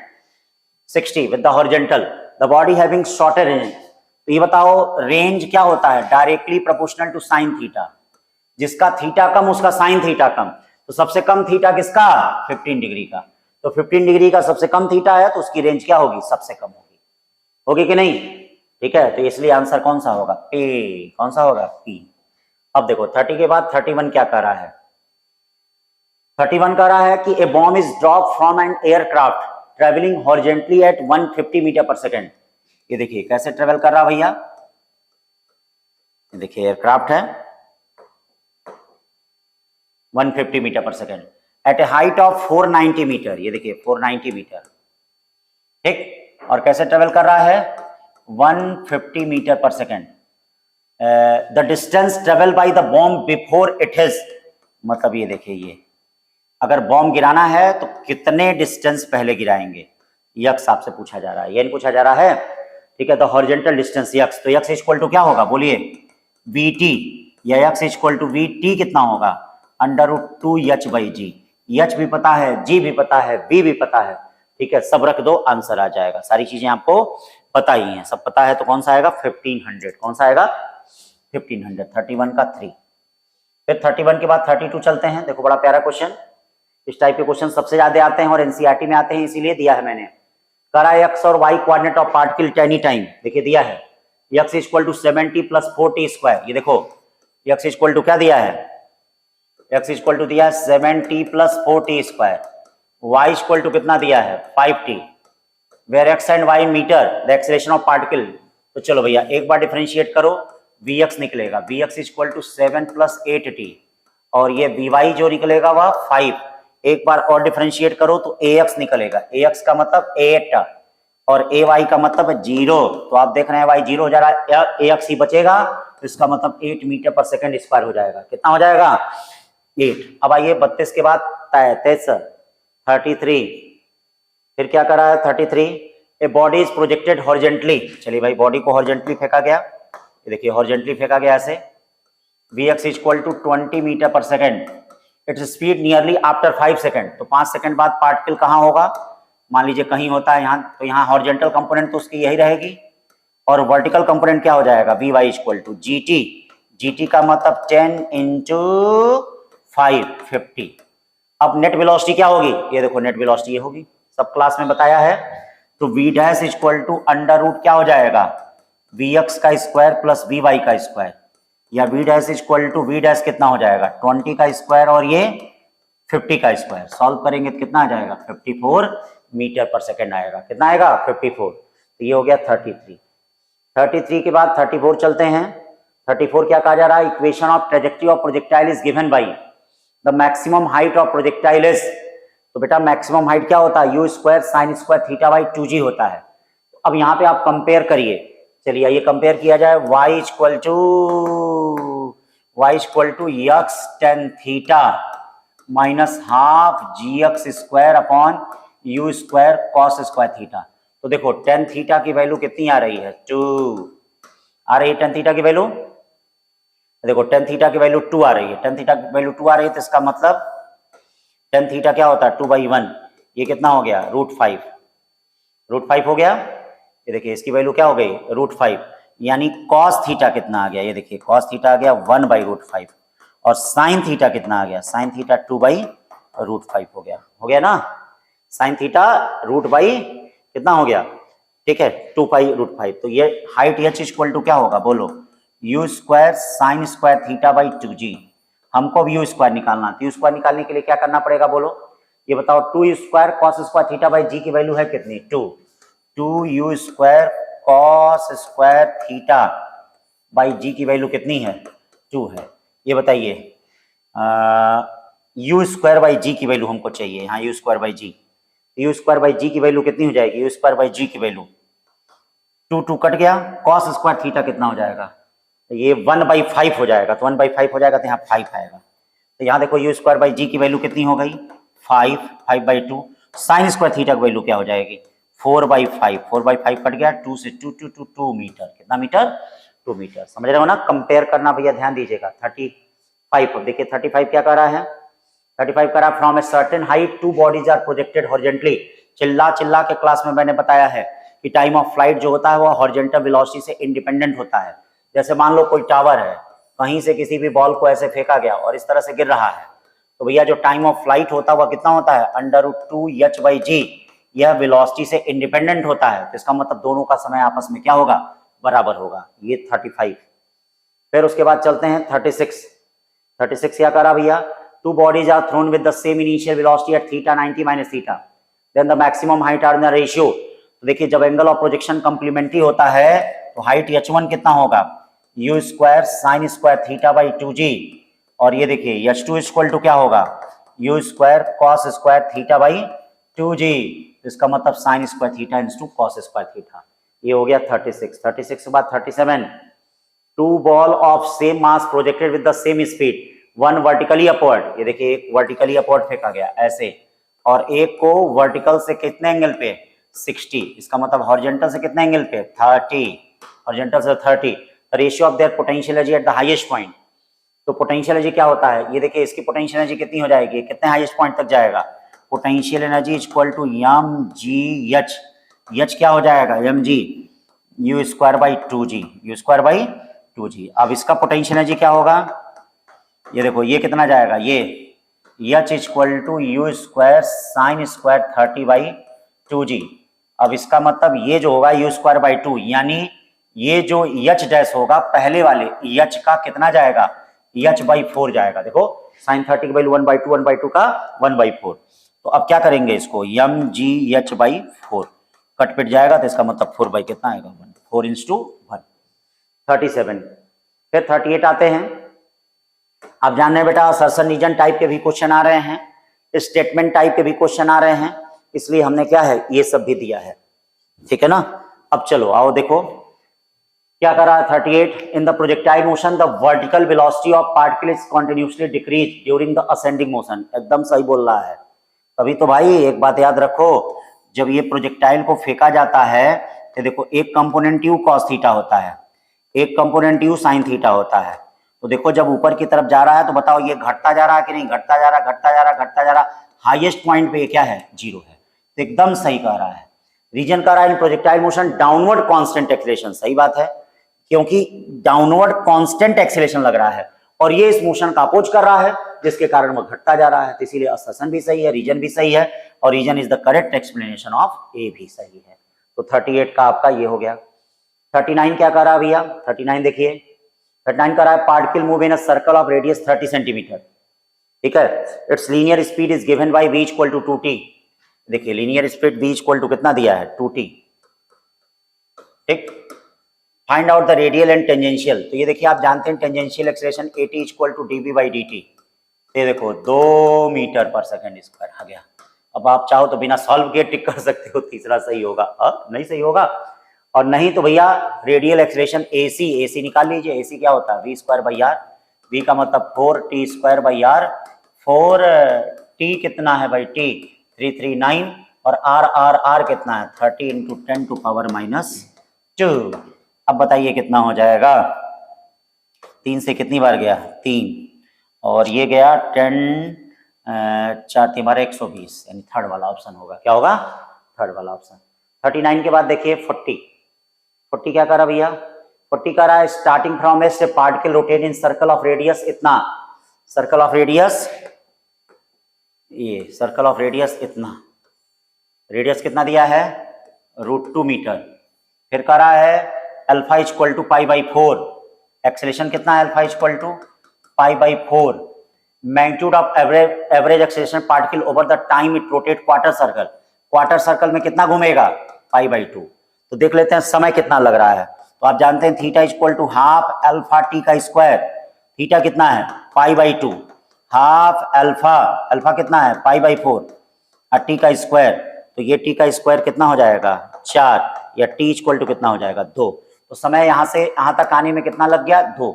60 with the horizontal, the body having shorter range. तो ये बताओ रेंज क्या होता है, directly proportional to sine theta, जिसका थीटा कम उसका साइन थीटा कम। तो सबसे कम थीटा किसका 15 डिग्री का, तो 15 डिग्री का सबसे कम थीटा है, तो उसकी रेंज क्या होगी सबसे कम होगी, होगी कि नहीं, ठीक है। तो इसलिए आंसर कौन सा होगा ए, कौन सा होगा पी। अब देखो 30 के बाद 31 क्या कर रहा है, 31 कह रहा है कि a bomb is drop from an aircraft travelling horizontally at 150 metre per second. ये देखिए कैसे ट्रेवल कर रहा भैया, देखिए एयरक्राफ्ट है 150 metre per second at a height of 490 meter, ये देखिए 490 मीटर, ठीक। और कैसे ट्रेवल कर रहा है 150 metre per second. The distance travel by the bomb before it his, मतलब ये देखिए ये अगर बॉम्ब गिराना है तो कितने डिस्टेंस पहले गिराएंगे, यक्स आपसे पूछा जा रहा है, ये नहीं पूछा जा रहा है, ठीक है। तो हॉरिजॉन्टल डिस्टेंस यक्स, तो यक्स इक्वल टू क्या होगा बोलिए वीटी, या यक्स इक्वल टू वीटी कितना होगा √2h/g। एच भी पता है, जी भी पता है, बी भी पता है, ठीक है, सब रख दो आंसर आ जाएगा। सारी चीजें आपको पता ही हैं, सब पता है, तो कौन सा आएगा 1500, कौन सा आएगा 1500। 31 का 3, फिर 31 के बाद 32 चलते हैं। देखो बड़ा प्यारा क्वेश्चन, इस टाइप के क्वेश्चन सबसे ज्यादा आते हैं और एनसीईआरटी में आते हैं, इसीलिए दिया है मैंने। करा एक्स और Y coordinate of particle any time, देखिए दिया है एक्स इक्वल टू 70 + 4t²। ये देखो एक्स इक्वल टू क्या दिया है, एक्स इक्वल टू दिया है 70 + 4t², वाई इक्वल टू कितना दिया है 5t, where X and Y meter the acceleration of particle. तो चलो भैया एक बार डिफरेंशिएट करो, vx निकलेगा, vx इक्वल टू 7 + 8t, और ये vy जो निकलेगा वह 5। एक बार और डिफरेंशिएट करो तो ax निकलेगा, ax का मतलब 8 और ay का मतलब 0। तो आप देख रहे हैं y 0 हो जा रहा है, ax ही बचेगा, तो इसका मतलब 8 मीटर पर सेकंड स्क्वायर हो जाएगा, कितना हो जाएगा 8। अब आइए 32 के बाद 33, 33, फिर क्या कर रहा है 33, ए बॉडी इज प्रोजेक्टेड हॉरिजॉन्टली। चलिए भाई बॉडी को हॉरिजॉन्टली फेंका गया, ये देखिए हॉरिजॉन्टली फेंका गया ऐसे, vx इक्वल to 20 metre per second, its speed nearly after 5 second. तो 5 सेकेंड बाद पार्टिकल कहाँ होगा, मान लीजिए कहीं होता है यहाँ, तो यहाँ हॉरिजॉन्टल कंपोनेंट तो उसकी यही रहेगी, और वर्टिकल कंपोनेंट क्या हो जाएगा vy equal to gt, gt का मतलब 10 × 5 50। अब नेट वेलोसिटी क्या होगी, ये देखो नेट वेलोसिटी ये होगी, सब क्लास में बताया है। तो v dash equal to under root क्या हो जाएगा vx का स्क्वायर प्लस vy का स्क्वायर, या v dash equal to v dash कितना हो जाएगा 20 का स्क्वायर और ये 50 का स्क्वायर। सॉल्व करेंगे तो कितना आ जाएगा 54 मीटर पर सेकेंड आएगा। कितना आएगा 54। तो ये हो गया 33 के बाद 34 चलते हैं। 34 क्या कहा जा रहा है, equation of trajectory of projectile is given by the maximum height of projectile is. तो बेटा मैक्सिमम हाइट क्या होता है, you square sine square theta by 2g होता है। तो अब यहाँ पे आप कंपेयर करिए, चलिए ये कंपेयर किया जाए, y equal to X tan theta minus half G X square upon U square cos square theta. तो देखो टेन थीटा की वैल्यू कितनी आ रही है 2 आ रही है, टेन थीटा की वैल्यू देखो, टेन थीटा की वैल्यू 2 आ रही है, टेन थीटा की वैल्यू 2 आ रही है, तो इसका मतलब टेन थीटा क्या होता है 2/1, ये कितना हो गया √5 हो गया। ये देखिए इसकी वैल्यू क्या हो गई √5, यानी cos थीटा कितना आ गया, ये देखिए cos थीटा आ गया 1/√5 और sin थीटा कितना आ गया, sin थीटा 2/√5 हो गया ना, sin थीटा कितना हो गया, ठीक है 2/√5। तो ये हाइट h इक्वल टू क्या होगा बोलो, you square sine square theta by 2g। हमको अब यू स्क्वायर निकालना है, यू स्क्वायर निकालने के लिए क्या करना पड़ेगा बोलो, ये बताओ 2 square cos square theta by g की वैल्यू है कितनी 2 u square cos square theta by g की वैल्यू कितनी है 2 है। ये बताइए यू स्क्वायर बाई जी की वैल्यू हमको चाहिए, हाँ u square by g, u square by g की वैल्यू कितनी हो जाएगी, यू स्क्वायर बाई जी की वैल्यू 2 कट गया, कॉस स्क्वायर थीटा कितना हो जाएगा, ये 1/5 हो जाएगा, तो 1/5 हो जाएगा तो यहाँ 5 आएगा। तो यहाँ देखो यू स्क्वायर बाई जी की वैल्यू कितनी हो गई 5/2, साइन स्क्वायर थीटा की वैल्यू क्या हो जाएगी 4/5 कट गया, 2 से 2 मीटर, कितना मीटर 2 मीटर। समझ रहे हो ना, कंपेयर करना भैया ध्यान दीजिएगा। 35 अब देखिए 35 क्या कर रहा है, 35 कर रहा है from a certain height 2 bodies are projected horizontally. चिल्ला के क्लास में मैंने बताया है कि टाइम ऑफ फ्लाइट जो होता है वो हॉरिजॉन्टल वेलोसिटी से इंडिपेंडेंट होता है। जैसे मान लो कोई टावर है, कहीं से किसी भी बॉल को ऐसे फेंका गया और इस तरह से गिर रहा है, तो भैया जो टाइम ऑफ फ्लाइट होता है वह कितना होता है √2h/g, यह वेलोसिटी से इंडिपेंडेंट होता है। तो इसका मतलब दोनों का समय आपस में क्या होगा बराबर होगा। ये 35। फिर उसके बाद चलते हैं 36 क्या करा भैया, 2 bodies are thrown with the same initial velocity at theta 90 minus theta, then the maximum height are in the ratio। तो देखिए जब एंगल ऑफ प्रोजेक्शन कंप्लीमेंट्री होता है तो हाइट h1 कितना होगा you square sine square theta by 2g, और ये देखिए h2 इक्वल टू क्या होगा you square cos square theta by 2g, इसका मतलब sine square theta into cos square theta. ये हो गया 36 के बाद 37, 2 ball of same mass projected with the same speed, one vertically upward, ये देखिए एक वर्टिकली अपवर्ड फेंका गया ऐसे, और एक को वर्टिकल से कितने एंगल पे 60, इसका मतलब हॉरिजॉन्टल से कितने एंगल पे 30, हॉरिजॉन्टल से 30। Ratio of their potential energy at the highest point, तो पोटेंशियल एनर्जी क्या होता है, ये देखिए इसकी पोटेंशियल एनर्जी कितनी हो जाएगी, कितने हाईएस्ट पॉइंट तक जाएगा, potential energy equal to mgh, h क्या हो जाएगा mg you square by 2g। अब इसका पोटेंशियल एनर्जी क्या होगा, ये देखो ये कितना जाएगा, ये h equal to u square sine square 30/2g। अब इसका मतलब ये जो होगा यू स्क्वायर बाई 2, यानी ये जो h डैश होगा पहले वाले h का कितना जाएगा h/4 जाएगा। देखो साइन 30 की वैल्यू 1/2 का 1/4। तो अब क्या करेंगे इसको mgh/4 कट पिट जाएगा, तो इसका मतलब 4 कितना आएगा 1, 4 × 1 37। फिर 38 आते हैं। आप जान रहे हैं बेटा असर्शन रीजन टाइप के भी क्वेश्चन आ रहे हैं, स्टेटमेंट टाइप के भी क्वेश्चन आ रहे हैं, इसलिए हमने क्या है ये सब भी दिया है, ठीक है ना। अब चलो आओ देखो क्या कर रहा है 38, in the projectile motion the vertical velocity of particle is continuously decrease during the ascending motion. एकदम सही बोल रहा है। तभी तो भाई एक बात याद रखो, जब ये प्रोजेक्टाइल को फेंका जाता है तो देखो एक कंपोनेंट यू कॉस थीटा होता है, एक कंपोनेंट यू साइन थीटा होता है। तो देखो जब ऊपर की तरफ जा रहा है तो बताओ ये घटता जा रहा है कि नहीं, घटता जा रहा, हाईएस्ट पॉइंट पे क्या है 0 है। तो एकदम सही कह रहा है। रीजन कह रहा है in projectile motion downward constant acceleration, सही बात है, क्योंकि डाउनवर्ड कांस्टेंट एक्सेलरेशन लग रहा है और ये इस मोशन का अपोज कर रहा है जिसके कारण वो घटता जा रहा है। तो इसीलिए असर्शन भी सही है, रीजन भी सही है, और reason is the correct explanation of A भी सही है। तो 38 का आपका ये हो गया। 39 क्या कर रहा है भैया? 39 देखिए, 39 कर रहा है particle move in a circle of radius 30 centimetre, ठीक है। Its linear speed is given by v equal to 2t। देखिए linear speed v equal to कितना दिया है? 2t, ठीक। Find out the radial and tangential. तो ये देखिए आप जानते हैं tangential acceleration at equal to dv by dt। ये देखो 2 मीटर पर सेकंड स्क्वायर आ गया। अब आप चाहो तो बिना सॉल्व किए टिक कर सकते हो, तीसरा सही होगा, नहीं सही होगा। और नहीं तो भैया रेडियल एक्सेलरेशन ac निकाल लीजिए। ac क्या होता है? v square by r. v का मतलब 4t square by are. 4t कितना है भाई? t 339 और r कितना है? 30 इंटू 10 टू पावर -2। अब बताइए कितना हो जाएगा? 3 से कितनी बार गया? 3, और ये गया 10, 4 3 120, यानी थर्ड वाला ऑप्शन होगा। क्या होगा? थर्ड वाला ऑप्शन। 39 के बाद देखिए 40 क्या करा भैया? 40 का रहा है starting from A particle rotate in circle of radius इतना, सर्कल ऑफ रेडियस, ये सर्कल ऑफ रेडियस इतना, रेडियस कितना दिया है? √2 मीटर। फिर कह रहा है अल्फा इक्वल टू π/4, एक्सेलरेशन कितना है? Alpha equal to π/4, magnitude of average acceleration particle over the time it rotate quarter circle, quarter circle में कितना घूमेगा? π/2। तो देख लेते हैं समय कितना लग रहा है। तो आप जानते हैं theta equal to half alpha t का स्क्वायर। थीटा कितना है? π/2, हाफ अल्फा, अल्फा कितना है? π/4 और टी का स्क्वायर। तो ये टी का स्क्वायर कितना हो जाएगा? 4, या टी इक्वल टू कितना हो जाएगा? 2। तो समय यहाँ से यहाँ तक आने में कितना लग गया? 2।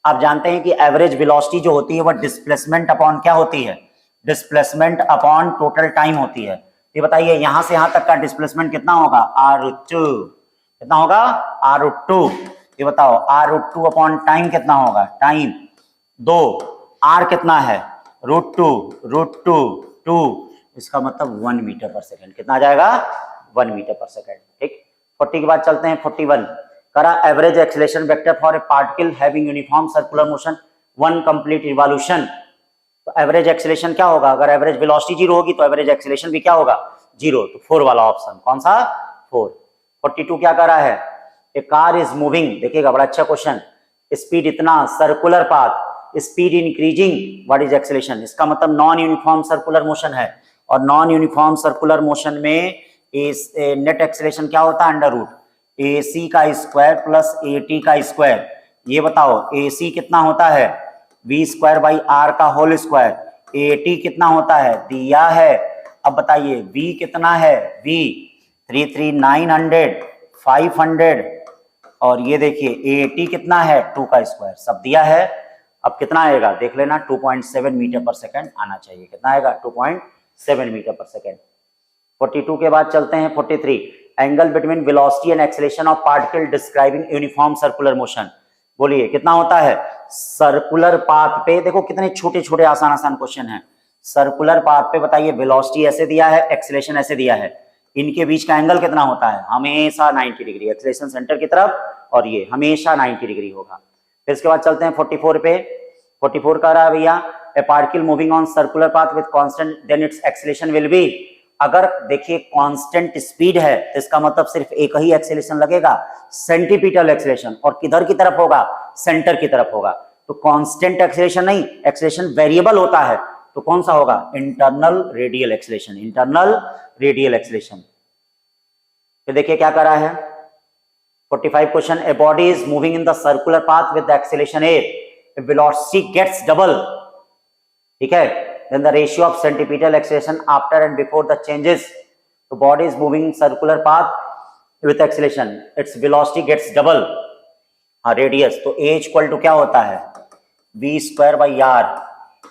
आप जानते हैं कि एवरेज वेलोसिटी जो होती है वह डिस्प्लेसमेंट अपॉन क्या होती है? डिस्प्लेसमेंट अपॉन टोटल टाइम होती है। ये बताइए यहाँ से यहाँ तक का डिस्प्लेसमेंट कितना होगा? r2। कितना होगा? r2। ये बताओ r2 अपॉन टाइम कितना होगा? टाइम 2, r कितना है? √2, इसका मतलब 1 मीटर पर सेकेंड। कितना आ जाएगा? 1 मीटर पर सेकेंड, ठीक। 40 के बाद चलते हैं 41। करा average acceleration vector for a particle having uniform circular motion 1 complete revolution. तो एवरेज एक्सेलरेशन क्या होगा? अगर एवरेज वेलोसिटी 0 होगी तो एवरेज एक्सेलरेशन भी क्या होगा? 0। तो 4 वाला ऑप्शन। कौन सा? 4। 42 क्या कर रहा है? ए कार इज मूविंग, देखिएगा बड़ा अच्छा क्वेश्चन, स्पीड इतना, circular path, speed increasing, what is acceleration? इसका मतलब नॉन यूनिफॉर्म सर्कुलर मोशन है, और नॉन यूनिफॉर्म सर्कुलर मोशन में नेट एक्सेलरेशन क्या होता है? अंडर रूट AC का स्क्वायर प्लस AT का स्क्वायर। ये बताओ AC कितना होता है? v स्क्वायर बाई r का होल स्क्वायर। AT कितना होता है? दिया है। अब बताइए v कितना है? v 33900, 500, और ये देखिए AT कितना है? 2 का स्क्वायर, सब दिया है। अब कितना आएगा देख लेना, 2.7 मीटर पर सेकेंड आना चाहिए। कितना आएगा? 2.7 मीटर पर सेकेंड। 42 के बाद चलते हैं 43। Angle between velocity and acceleration of particle describing uniform circular motion. बोलिए कितना होता है? सर्कुलर पाथ पे, देखो कितने छोटे छोटे आसान आसान क्वेश्चन हैं। सर्कुलर पाथ पे बताइए वेलोसिटी ऐसे दिया है, एक्सेलरेशन ऐसे दिया है, इनके बीच का एंगल कितना होता है? हमेशा 90 डिग्री, एक्सेलरेशन सेंटर की तरफ, और ये हमेशा 90 डिग्री होगा। फिर इसके बाद चलते हैं 44 पे। 44 का रहा है भैया, a particle moving on circular path with constant then its acceleration will be. अगर देखिए कांस्टेंट स्पीड है तो इसका मतलब सिर्फ एक ही एक्सेलरेशन लगेगा, सेंटीपिटल एक्सेलरेशन, और किधर की तरफ होगा? सेंटर की तरफ होगा। तो कांस्टेंट एक्सेलरेशन नहीं, एक्सेलरेशन वेरिएबल होता है, तो कौन सा होगा? Internal radial acceleration, internal radial acceleration. फिर देखिए क्या कर रहा है 45 question, a body is moving in the circular path with the acceleration a, velocity gets double, ठीक है, then the ratio of centripetal acceleration after and before the changes. The body is moving in circular path with acceleration, its velocity gets double, हाँ radius. तो a equal to क्या होता है? v square by r।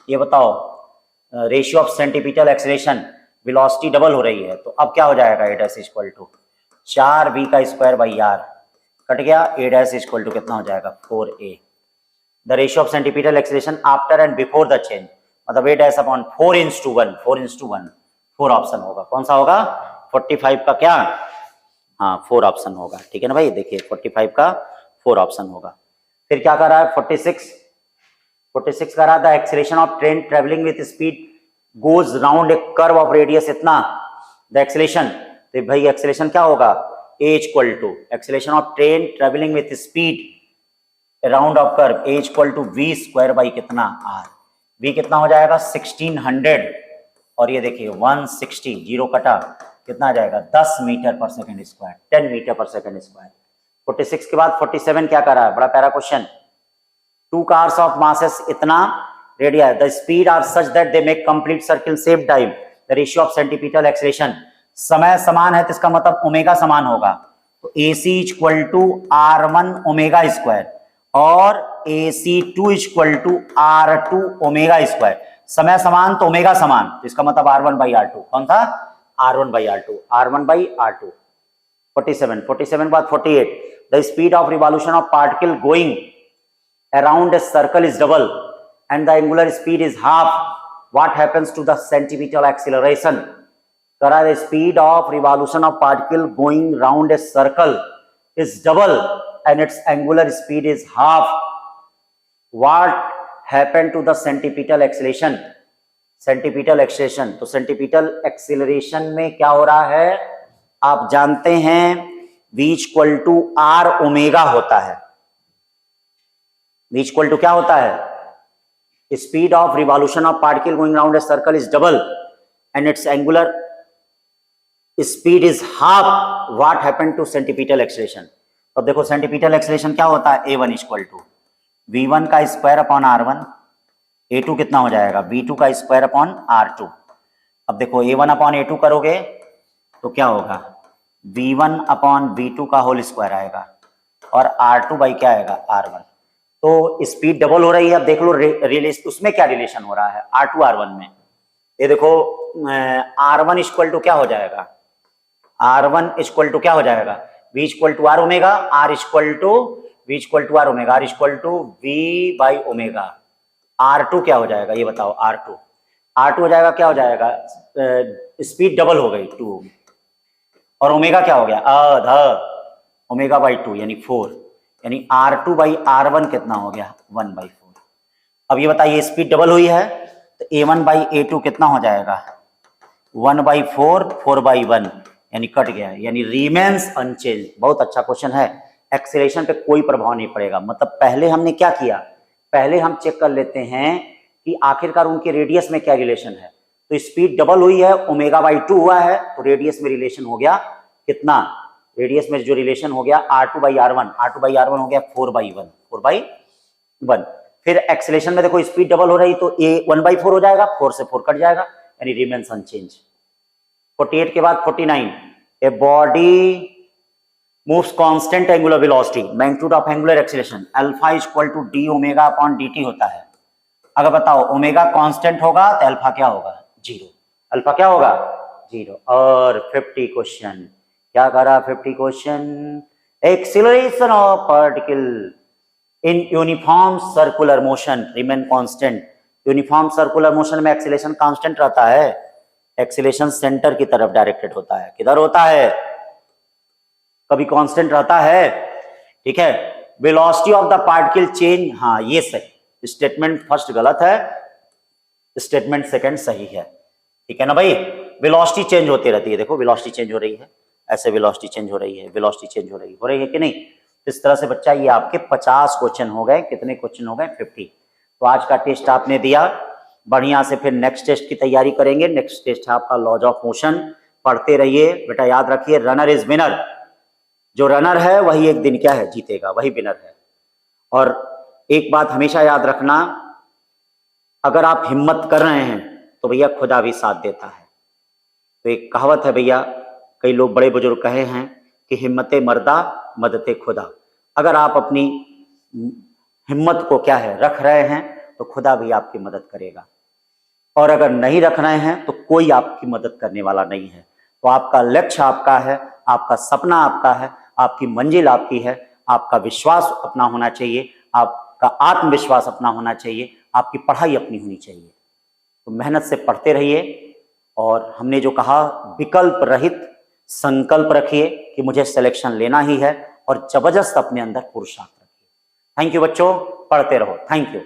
ये बताओ ratio of centripetal acceleration, velocity double हो रही है, तो अब क्या हो जाएगा? a dash equal to 4v का स्क्वायर बाई r, कट गया। a डैश इक्वल टू कितना हो जाएगा? 4a। The ratio of centripetal acceleration after and before the change, मतलब 8 अपॉन 4:1, 4:1, 4 ऑप्शन होगा। कौन सा होगा? 45 का क्या? हाँ 4 ऑप्शन होगा, ठीक है ना भाई। देखिए 45 का 4 ऑप्शन होगा। फिर क्या कर रहा है 46 कर रहा था, acceleration of train travelling with speed goes round a curve of radius इतना, द एक्सेलरेशन। तो भाई एक्सेलरेशन क्या होगा? A equal to acceleration of train travelling with speed around of curve A equal to v square by कितना r, v कितना हो जाएगा 1600 और ये देखिए 160 जीरो कटा कितना आ जाएगा 10 मीटर पर सेकंड स्क्वायर 10 मीटर पर सेकंड स्क्वायर। 46 के बाद 47 क्या कर रहा है, बड़ा प्यारा क्वेश्चन। 2 cars of masses इतना radii, the speed are such that they make complete circle same time, the ratio of centripetal acceleration, समय समान है तो इसका मतलब ओमेगा समान होगा, तो AC equal to R1 omega square और AC2 equal to R2 omega square, समय समान तो ओमेगा समान, तो इसका मतलब R1 बाई R2, कौन था R1 by R2, R1 by R2। 47 बाद 48, the speed of revolution of particle going around a circle is double and the angular speed is half, what happens to the centripetal acceleration? करा, the speed of revolution of particle going round a circle is double and its angular speed is half, what happened to the centripetal acceleration? centripetal acceleration, तो centripetal acceleration में क्या हो रहा है आप जानते हैं, v equal to r omega होता है, v इक्वल टू क्या होता है, speed of revolution of particle going round a circle is double and its angular speed is half, what happened to centripetal acceleration. अब देखो सेंटीपिटल एक्सेलरेशन क्या होता है, a1 इक्वल टू v1 का square upon r1, a2 कितना हो जाएगा v2 का स्क्वायर अपॉन r2। अब देखो a1 अपॉन a2 करोगे तो क्या होगा, v1 अपॉन v2 का होल स्क्वायर आएगा और r2 बाई क्या आएगा r1, तो स्पीड डबल हो रही है। अब देख लो रिलेशन, उसमें क्या रिलेशन हो रहा है R2 R1 में, ये देखो R1 इक्वल टू क्या हो जाएगा, R1 इक्वल टू क्या हो जाएगा, V equal to R omega, R equal to V equal to R omega, R equal to V by omega, R2 क्या हो जाएगा ये बताओ, R2 हो जाएगा क्या हो जाएगा, स्पीड डबल हो गई 2 और ओमेगा क्या हो गया आधा ओमेगा बाई 2 यानी 4, यानी R2 बाई R1 कितना हो गया 1/4। अब ये बताइए स्पीड डबल हुई है तो A1 बाई A2 कितना हो जाएगा 1/4, 4/1 यानी कट गया, यानी रिमेन्स अनचेंज। बहुत अच्छा क्वेश्चन है, एक्सेलरेशन पे कोई प्रभाव नहीं पड़ेगा। मतलब पहले हमने क्या किया, पहले हम चेक कर लेते हैं कि आखिरकार उनके रेडियस में क्या रिलेशन है, तो स्पीड डबल हुई है, ओमेगा बाई 2 हुआ है, तो रेडियस में रिलेशन हो गया कितना, रेडियस में जो रिलेशन हो गया R2 बाई R1 हो गया 4/1। फिर एक्सेलरेशन में देखो स्पीड डबल हो रही तो A 1/4 हो जाएगा, 4 से 4 कट जाएगा, यानी रिमेन्स अनचेंज। 48 के बाद 49, a body moves constant angular velocity, magnitude of angular acceleration alpha equal to d omega upon dt होता है। अगर बताओ ओमेगा कांस्टेंट होगा तो अल्फा क्या होगा 0, अल्फा क्या होगा 0। और 50 क्वेश्चन क्या करा, 50 question, acceleration of particle in uniform circular motion remain constant. Uniform circular motion में एक्सीलरेशन कांस्टेंट रहता है, एक्सीलरेशन सेंटर की तरफ डायरेक्टेड होता है, किधर होता है, कभी कांस्टेंट रहता है, ठीक है। Velocity of the particle change, हाँ ये सही, स्टेटमेंट फर्स्ट गलत है, स्टेटमेंट सेकंड सही है, ठीक है ना भाई। वेलोसिटी चेंज होती रहती है, देखो वेलोसिटी चेंज हो रही है, ऐसे वेलोसिटी चेंज हो रही है, वेलोसिटी चेंज हो रही है कि नहीं। इस तरह से बच्चा ये आपके 50 क्वेश्चन हो गए, कितने क्वेश्चन हो गए 50। तो आज का टेस्ट आपने दिया बढ़िया से, फिर नेक्स्ट टेस्ट की तैयारी करेंगे। नेक्स्ट टेस्ट है आपका लॉज ऑफ मोशन, पढ़ते रहिए बेटा, याद रखिए रनर इज विनर, जो रनर है वही एक दिन क्या है जीतेगा, वही विनर है। और एक बात हमेशा याद रखना, अगर आप हिम्मत कर रहे हैं तो भैया खुदा भी साथ देता है। तो एक कहावत है भैया, कई लोग बड़े बुजुर्ग कहे हैं कि हिम्मते मर्दा मदते खुदा। अगर आप अपनी हिम्मत को क्या है रख रहे हैं तो खुदा भी आपकी मदद करेगा, और अगर नहीं रख रहे हैं तो कोई आपकी मदद करने वाला नहीं है। तो आपका लक्ष्य आपका है, आपका सपना आपका है, आपकी मंजिल आपकी है, आपका विश्वास अपना होना चाहिए, आपका आत्मविश्वास अपना होना चाहिए, आपकी पढ़ाई अपनी होनी चाहिए। तो मेहनत से पढ़ते रहिए, और हमने जो कहा विकल्प रहित संकल्प रखिए कि मुझे सिलेक्शन लेना ही है, और जबरदस्त अपने अंदर पुरुषार्थ रखिए। थैंक यू बच्चों, पढ़ते रहो, थैंक यू।